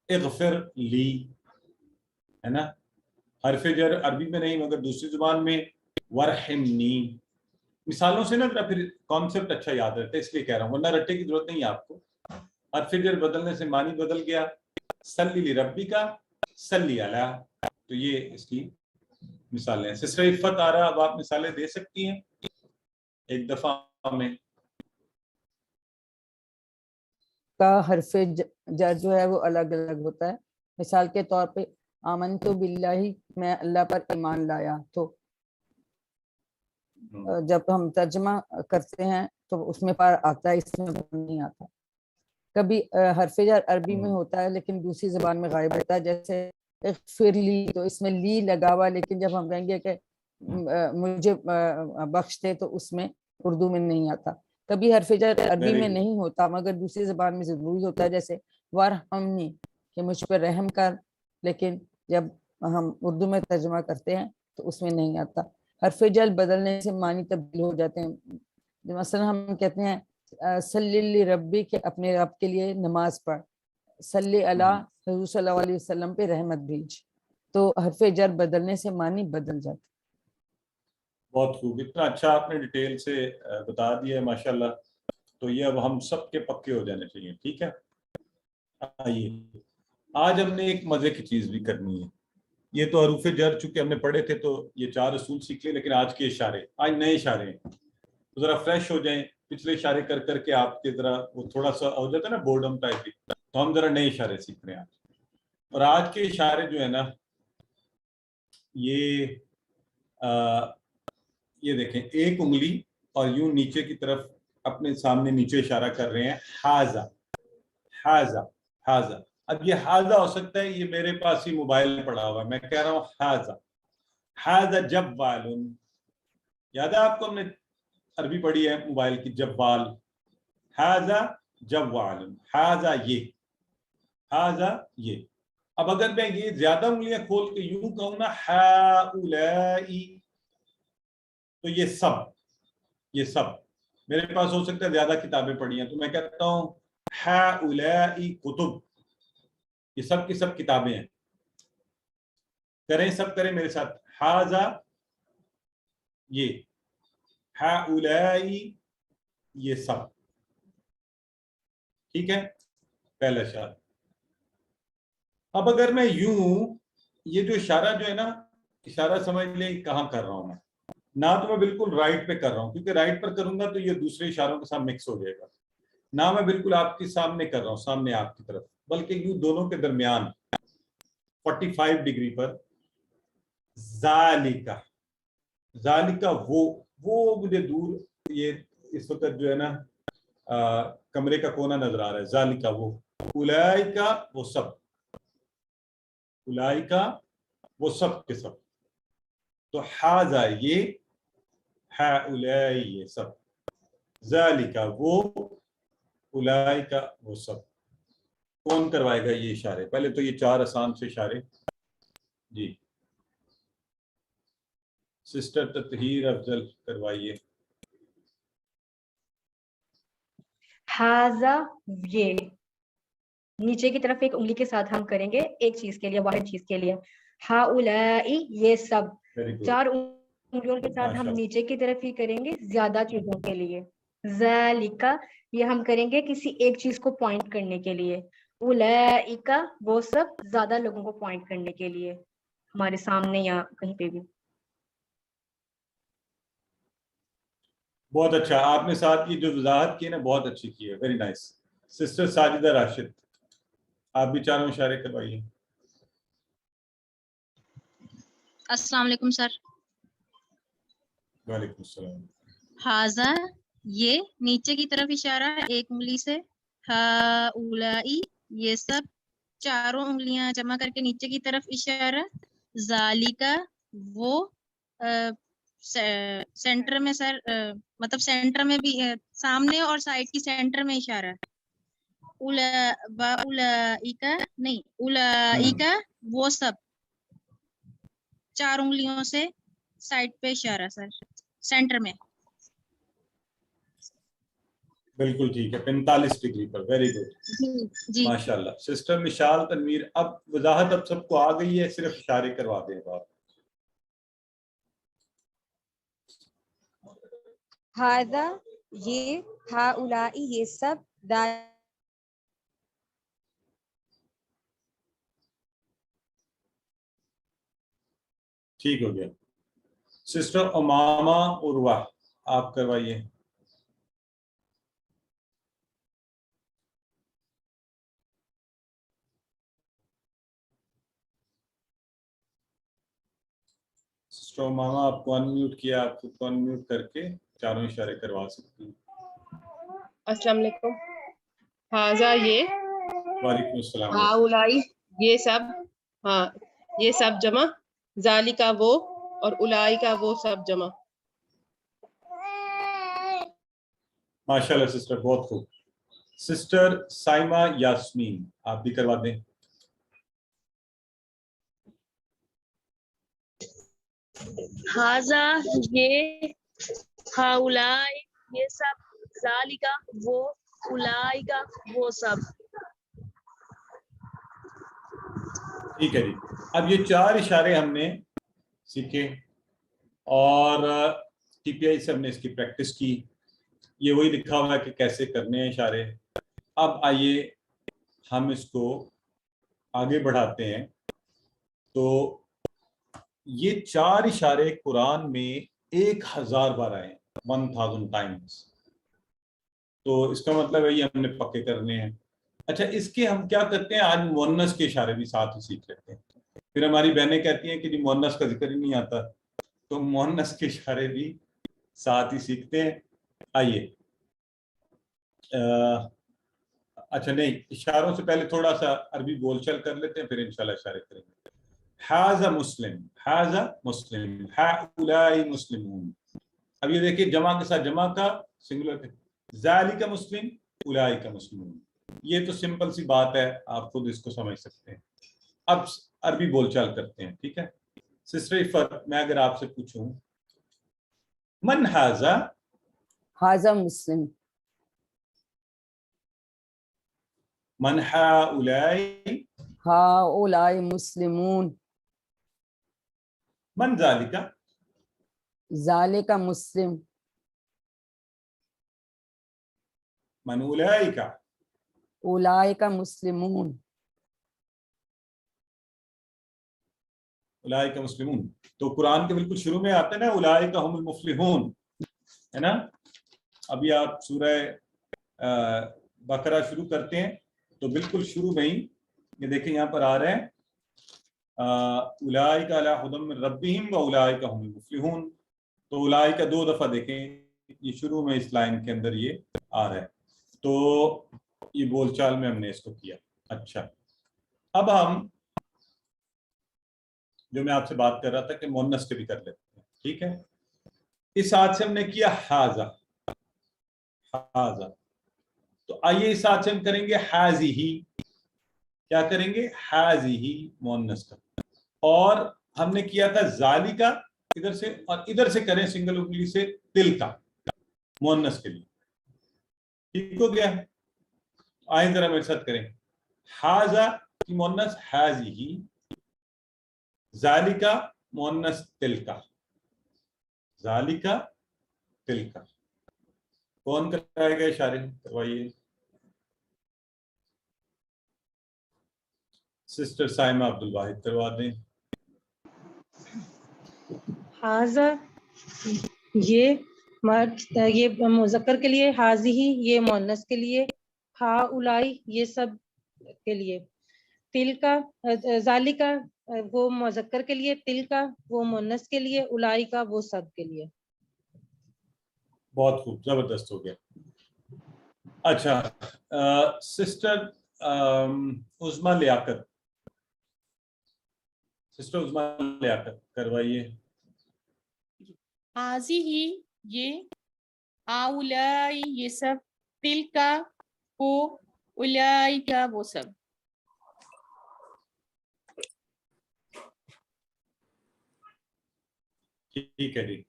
اغفر لی ہے نا، حرف جر عربی میں نہیں مگر دوسری زبان میں ورحمنی۔ مثالوں سے نا پھر کانسیپٹ اچھا یاد رہتا ہے، اس لیے کہہ رہا ہوں، ورنہ رٹے کی ضرورت نہیں ہے آپ کو۔ حرف جر بدلنے سے معنی بدل گیا، صلی لی ربی کا صلی علی، تو یہ اس کی مثالیں ہیں۔ سسٹر عفت آ رہا، اب آپ مثالیں دے سکتی ہیں ایک دفعہ میں؟ کا حرف جر جو ہے وہ الگ الگ ہوتا ہے، مثال کے طور پہ آمنت باللہ، میں اللہ پر ایمان لایا، تو جب ہم ترجمہ کرتے ہیں تو اس میں پر آتا ہے، اس میں نہیں آتا۔ کبھی حرف جر عربی میں ہوتا ہے لیکن دوسری زبان میں غائب ہوتا ہے، جیسے اغفر لی، تو اس میں لی لگا ہوا، لیکن جب ہم کہیں گے کہ مجھے بخش دے تو اس میں اردو میں نہیں آتا۔ کبھی حرف جر عربی میں نہیں ہوتا مگر دوسری زبان میں ضروری ہوتا ہے، جیسے ورحمنی کہ مجھ پر رحم کر، لیکن جب ہم اردو میں ترجمہ کرتے ہیں تو اس میں نہیں آتا۔ حرف جر بدلنے سے معنی تبدیل ہو جاتے ہیں، مثلا ہم کہتے ہیں صلی لی ربی کہ اپنے رب کے لیے نماز پڑھ، صلی علی حضور صلی اللہ علیہ وسلم پہ رحمت بھیج، تو حرف جر بدلنے سے معنی بدل جاتے۔ بہت خوب، اتنا اچھا آپ نے ڈیٹیل سے بتا دیا ہے ماشاءاللہ، تو یہ اب ہم سب کے پکے ہو جانے چاہیے، ٹھیک ہے؟ آئیے آج ہم نے ایک مزے کی چیز بھی کرنی ہے، یہ تو حروف جر چونکہ ہم نے پڑھے تھے تو یہ 4 اصول سیکھ لے، لیکن آج کے اشارے، آج نئے اشارے ہیں، تو ذرا فریش ہو جائیں, پچھلے اشارے کر کر کے آپ کے ذرا وہ تھوڑا سا ہو جاتا ہے نا بورڈم ٹائپ کی, تو ہم ذرا نئے اشارے سیکھ رہے ہیں آج. اور آج کے اشارے جو ہے نا یہ دیکھیں, ایک انگلی اور یوں نیچے کی طرف اپنے سامنے نیچے اشارہ کر رہے ہیں, حاذا حاذا حاذا. اب یہ حاذا ہو سکتا ہے یہ میرے پاس ہی موبائل پڑا ہوا ہے, میں کہہ رہا ہوں حاذا حاذا جوال. یاد ہے آپ کو ہم نے عربی پڑھی ہے موبائل کی, جوال. حاذا جوال, حاذا یہ, حاذا یہ. اب اگر میں یہ زیادہ انگلیاں کھول کے یوں کہوں نا ہؤلائی, تو یہ سب میرے پاس ہو سکتا ہے زیادہ کتابیں پڑھی ہیں, تو میں کہتا ہوں ہؤلائی کتب, یہ سب کی سب کتابیں ہیں. کریں, سب کریں میرے ساتھ, حاذا یہ, ہؤلائی یہ سب. ٹھیک ہے, پہلا اشارہ. اب اگر میں یوں, یہ جو اشارہ جو ہے نا, اشارہ سمجھ لیں کہاں کر رہا ہوں میں, نہ تو میں بالکل رائٹ پہ کر رہا ہوں کیونکہ رائٹ پر کروں گا تو یہ دوسرے اشاروں کے ساتھ مکس ہو جائے گا, نہ میں بالکل آپ کے سامنے کر رہا ہوں, سامنے آپ کی طرف, بلکہ یوں دونوں کے درمیان 45 ڈگری پر. ذالکا, ذالکا وہ مجھے دور, یہ اس وقت جو ہے نا کمرے کا کونا نظر آ رہا ہے, ذالکا وہ, اولئکا وہ سب, اولئکا وہ سب کے سب. تو حاذا یہ, ہؤلائی یہ سب, ذالکا وہ, اولئکا وہ سب. کون کروائے گا یہ اشارے؟ پہلے تو یہ 4 آسان سے اشارے. جی سسٹر تطہیر افضل کروائیے. حاذا یہ, نیچے کی طرف ایک انگلی کے ساتھ ہم کریں گے ایک چیز کے لیے, واحد چیز کے لیے. ہؤلائی یہ سب, 4 انگلیوں کے ساتھ ہم نیچے کی طرف ہی کریں گے زیادہ چیزوں کے لیے. ذالکا یہ ہم کریں گے کسی ایک چیز کو پوائنٹ کرنے کے لیے. اولئکا وہ سب, زیادہ لوگوں کو پوائنٹ کرنے کے لیے, ہمارے سامنے یا کہیں پہ بھی. بہت اچھا, آپ نے ساتھ کی جو وضاحت کی نا بہت اچھی کی ہے, very nice. Sister Sajida Rashid, آپ بھی 4 اشارے کروائیے. السلام علیکم سر. وعلیکم السلام. حاذا یہ, نیچے کی طرف اشارہ ایک انگلی سے. ہؤلائی یہ سب, 4 انگلیاں جمع کر کے نیچے کی طرف اشارہ. ذالکا وہ, سینٹر میں سر, مطلب سینٹر میں بھی, سامنے اور سائڈ کی سینٹر میں اشارہ. اولئکا نہیں, اولئکا وہ سب, 4 انگلیوں سے سائڈ پہ اشارہ سر, سینٹر میں. بالکل ٹھیک ہے, 45 ڈگری پر. ویری گڈ, جی ماشاء اللہ. سسٹر مشال تنویر, اب وضاحت اب سب کو آ گئی ہے, صرف اشارے کروا دیں آپ. حاذا یہ, ہؤلائی یہ سب, ٹھیک ہو گیا. سسٹر امامہ عروہ, آپ کروائیے. سسٹر امامہ آپ کو انمیوٹ کیا, آپ کو انمیوٹ کر کے 4 اشارے کروا سکتی ہیں. السلام علیکم. حاذا یہ, وعلیکم السلام. ہؤلائی یہ سب, ہاں یہ سب جمع. ذالکا وہ, اور اولئکا وہ سب جمع. ماشاء اللہ سسٹر, بہت خوب. سسٹر سائمہ یاسمین, آپ بھی کروا دیں. حاذا یہ, ہؤلائی یہ سب, ذالکا وہ, اولئکا وہ سب. ٹھیک ہے جی. اب یہ 4 اشارے ہم نے سیکھے اور ٹی پی آئی سے ہم نے اس کی پریکٹس کی. یہ وہی لکھا ہوا ہے کہ کیسے کرنے ہیں اشارے. اب آئیے ہم اس کو آگے بڑھاتے ہیں. تو یہ 4 اشارے قرآن میں 1000 بار آئے ہیں. 1000 times. تو اس کا مطلب ہے یہ ہم نے پکے کرنے ہیں. اچھا اس کے ہم کیا کرتے ہیں, آج مؤنث کے اشارے بھی ساتھ ہی سیکھ لیتے ہیں. پھر ہماری بہنیں کہتی ہیں کہ جی مؤنث کا ذکر ہی نہیں آتا, تو مؤنث کے اشارے بھی ساتھ ہی سیکھتے ہیں. آئیے اچھا نہیں, اشاروں سے پہلے تھوڑا سا عربی بول چل کر لیتے ہیں, پھر انشاءاللہ اشارے کریں گے. حاذا مسلم, حاذا مسلم, ہؤلاء مسلمون. اب یہ دیکھیے جمع کے ساتھ جمع کا سنگولر, ذالک مسلم, اولئک مسلمون. یہ تو سمپل سی بات ہے, آپ خود اس کو سمجھ سکتے ہیں. اب عربی بول چال کرتے ہیں, ٹھیک ہے. سسٹر عفت, میں اگر آپ سے پوچھوں من حاذا, حاذا مسلم. من ہؤلاء, ہؤلاء مسلمون. من ذالک, ذالک مسلم. من اولئک, اولئک مسلمون. اولئک مسلمون. تو قرآن کے بالکل شروع میں آتے ہیں نا اولئک هم المفلحون, ہے نا. ابھی آپ سورہ بقرہ شروع کرتے ہیں تو بالکل شروع میں ہی یہ دیکھیں یہاں پر آ رہے ہیں اولئک علی ھدی من ربہم واولئک هم المفلحون. تو اولئک 2 دفعہ دیکھیں یہ شروع میں اس لائن کے اندر یہ آ رہا ہے. تو یہ بول چال میں ہم نے اس کو کیا. اچھا اب ہم جو میں آپ سے بات کر رہا تھا کہ مؤنث کے بھی کر لیتے ہیں, ٹھیک ہے. اس ہاتھ سے ہم نے کیا حاذا, حاذا. تو آئیے اس ہاتھ سے ہم کریں گے حاذیہ. کیا کریں گے؟ حاذیہ مؤنث کا. اور ہم نے کیا تھا ذالکا ادھر سے, اور ادھر سے کریں سنگل انگلی سے تلکا مؤنث کے لیے. ٹھیک ہو گیا. آئیں ذرا میرے ساتھ کریں. حاذا کی مؤنث حاذیہ, ذالکا مؤنث تلکا, ذالکا تلکا. کون کرائے گا اشارے کروائیے. سسٹر سائمہ عبد الواحد کروا دیں. حاذا یہ مرد, یہ مذکر کے لیے, حاذیہ یہ مؤنث کے لیے, ہؤلاء یہ سب کے لیے, تلکا ذالکا وہ مذکر کے لیے, تلکا وہ مؤنث کے لیے, اولئک وہ سب کے لیے. بہت خوب, زبردست ہو گیا. اچھا سسٹر عظمیٰ لیاقت, سسٹر عظمیٰ لیاقت کروائیے. حاذیہ یہ, ہؤلاء یہ سب, تلکا وہ, اولئک وہ سب. ٹھیک ہے جی.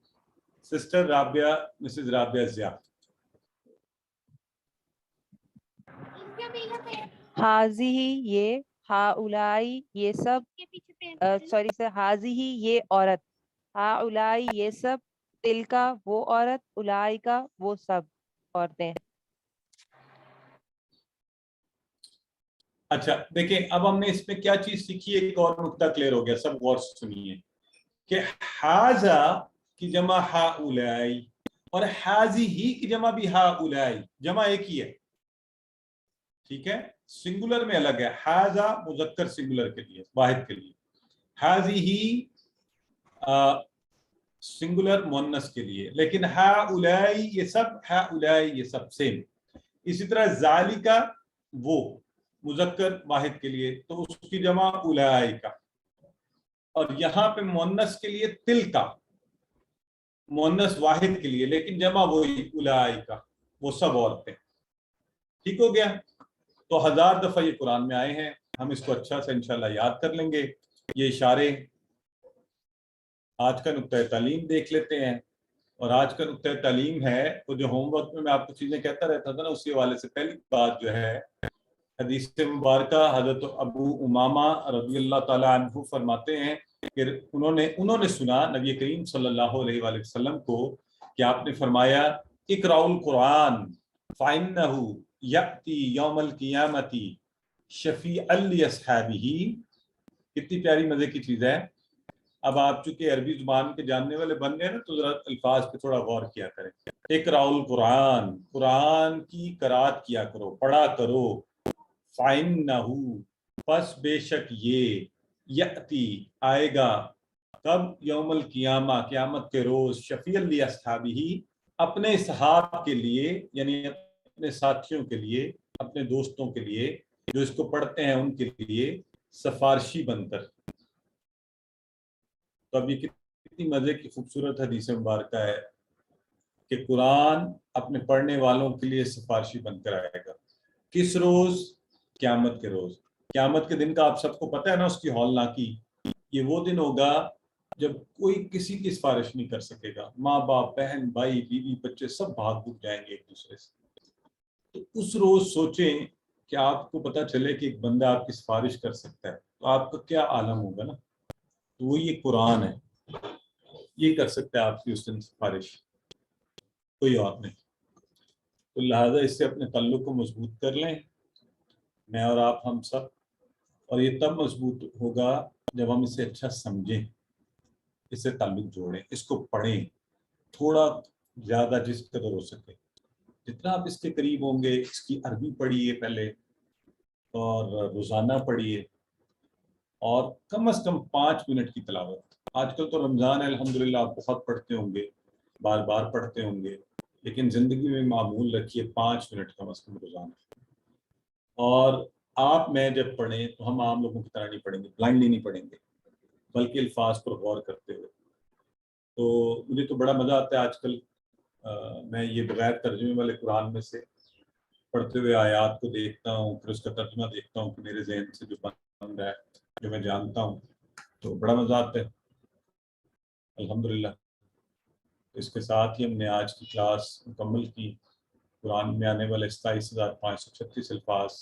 Sister Rabia, Mrs Rabia Zia. حاذیہ یہ, ہؤلاء یہ سب, سوری سر, حاذیہ یہ عورت, ہؤلاء یہ سب, تلکا وہ عورت, اولئک وہ سب عورتیں. اچھا دیکھیں اب ہم نے اس میں کیا چیز سیکھی ہے, ایک اور نقطہ کلیئر ہو گیا, سب غور سے سنیے کہ حاذا کی جمع ہؤلاء اور حاذیہ کی جمع بھی ہؤلاء, جمع ایک ہی ہے, ٹھیک ہے. سنگولر میں الگ ہے. حاذا مذکر سنگولر کے لیے, واحد کے لیے, حاذیہ سنگولر مؤنث کے لیے, لیکن ہؤلاء یہ سب, ہؤلاء یہ سب سیم. اسی طرح ذالکا وہ مذکر واحد کے لیے, تو اس کی جمع اولئک, اور یہاں پہ مؤنث کے لیے تلکا مؤنث واحد کے لیے, لیکن جمع وہی اولئک وہ سب عورتیں. ٹھیک ہو گیا. تو 1000 دفعہ یہ قرآن میں آئے ہیں, ہم اس کو اچھا سے انشاءاللہ یاد کر لیں گے. یہ اشارے, آج کا نقطۂ تعلیم دیکھ لیتے ہیں. اور آج کا نقطۂ تعلیم ہے وہ جو ہوم ورک میں آپ کو چیزیں کہتا رہتا تھا نا, اسی حوالے سے پہلی بات جو ہے حدیث مبارکہ, حضرت ابو امامہ رضی اللہ تعالیٰ عنہ فرماتے ہیں کہ انہوں نے سنا نبی کریم صلی اللہ علیہ وآلہ وسلم کو کہ آپ نے فرمایا اقرأوا القرآن فإنہ یأتی یوم القیامۃ شفیعا لأصحابہ. کتنی پیاری مزے کی چیز ہے. اب آپ چونکہ عربی زبان کے جاننے والے بن گئے نا تو ذرا الفاظ پہ تھوڑا غور کیا کریں. اقرأ القرآن، قرآن کی قرات کیا کرو، پڑھا کرو. فَإِنَّهُ پس بے شک یہ، یأتی آئے گا، کب؟ یوم القیامہ قیامت کے روز، شفیع لاصحابہ اپنے صحاب کے لیے، یعنی اپنے ساتھیوں کے لیے، اپنے دوستوں کے لیے جو اس کو پڑھتے ہیں ان کے لیے سفارشی بن کر. تو اب یہ کتنی مزے کی خوبصورت حدیث مبارکہ ہے کہ قرآن اپنے پڑھنے والوں کے لیے سفارشی بن کر آئے گا. کس روز؟ قیامت کے روز. قیامت کے دن کا آپ سب کو پتہ ہے نا اس کی ہولناکی. یہ وہ دن ہوگا جب کوئی کسی کی سفارش نہیں کر سکے گا. ماں باپ، بہن بھائی، بیوی بچے سب بھاگ بھوگ جائیں گے ایک دوسرے سے. تو اس روز سوچیں کہ آپ کو پتہ چلے کہ ایک بندہ آپ کی سفارش کر سکتا ہے تو آپ کا کیا عالم ہوگا نا. تو وہ یہ قرآن ہے، یہ کر سکتا ہے آپ کی اس دن سفارش، کوئی اور نہیں. تو لہٰذا اس سے اپنے تعلق کو مضبوط کر لیں، میں اور آپ، ہم سب. اور یہ تب مضبوط ہوگا جب ہم اسے اچھا سمجھیں، اس سے تعلق جوڑیں، اس کو پڑھیں تھوڑا زیادہ جس قدر ہو سکے. جتنا آپ اس کے قریب ہوں گے، اس کی عربی پڑھیے پہلے اور روزانہ پڑھیے، اور کم از کم 5 منٹ کی تلاوت. آج کل تو رمضان ہے الحمدللہ، آپ بہت پڑھتے ہوں گے، بار بار پڑھتے ہوں گے، لیکن زندگی میں معمول رکھیے 5 منٹ کم از کم روزانہ. اور آپ میں جب پڑھیں تو ہم عام لوگوں کی طرح نہیں پڑھیں گے، بلائنڈلی نہیں پڑھیں گے، بلکہ الفاظ پر غور کرتے ہوئے. تو مجھے تو بڑا مزہ آتا ہے آج کل. میں یہ بغیر ترجمے والے قرآن میں سے پڑھتے ہوئے آیات کو دیکھتا ہوں، پھر اس کا ترجمہ دیکھتا ہوں کہ میرے ذہن سے جو بن رہا ہے، جو میں جانتا ہوں، تو بڑا مزہ آتا ہے الحمدللہ. اس کے ساتھ ہی ہم نے آج کی کلاس مکمل کی. قرآن میں آنے والے 27,536 الفاظ،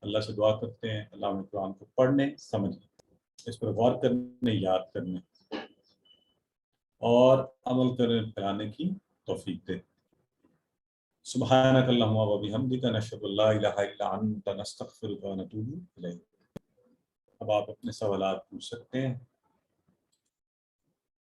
اللہ سے دعا کرتے ہیں اللہ ہمیں قرآن کو پڑھنے، سمجھنے، اس پر غور کرنے، یاد کرنے اور عمل کرنے پھیلانے کی توفیق دے. سبحانک اللہم و بحمدک، نشہد ان لا الہ الا انت، نستغفرک و نتوب الیک. اب آپ اپنے سوالات پوچھ سکتے ہیں.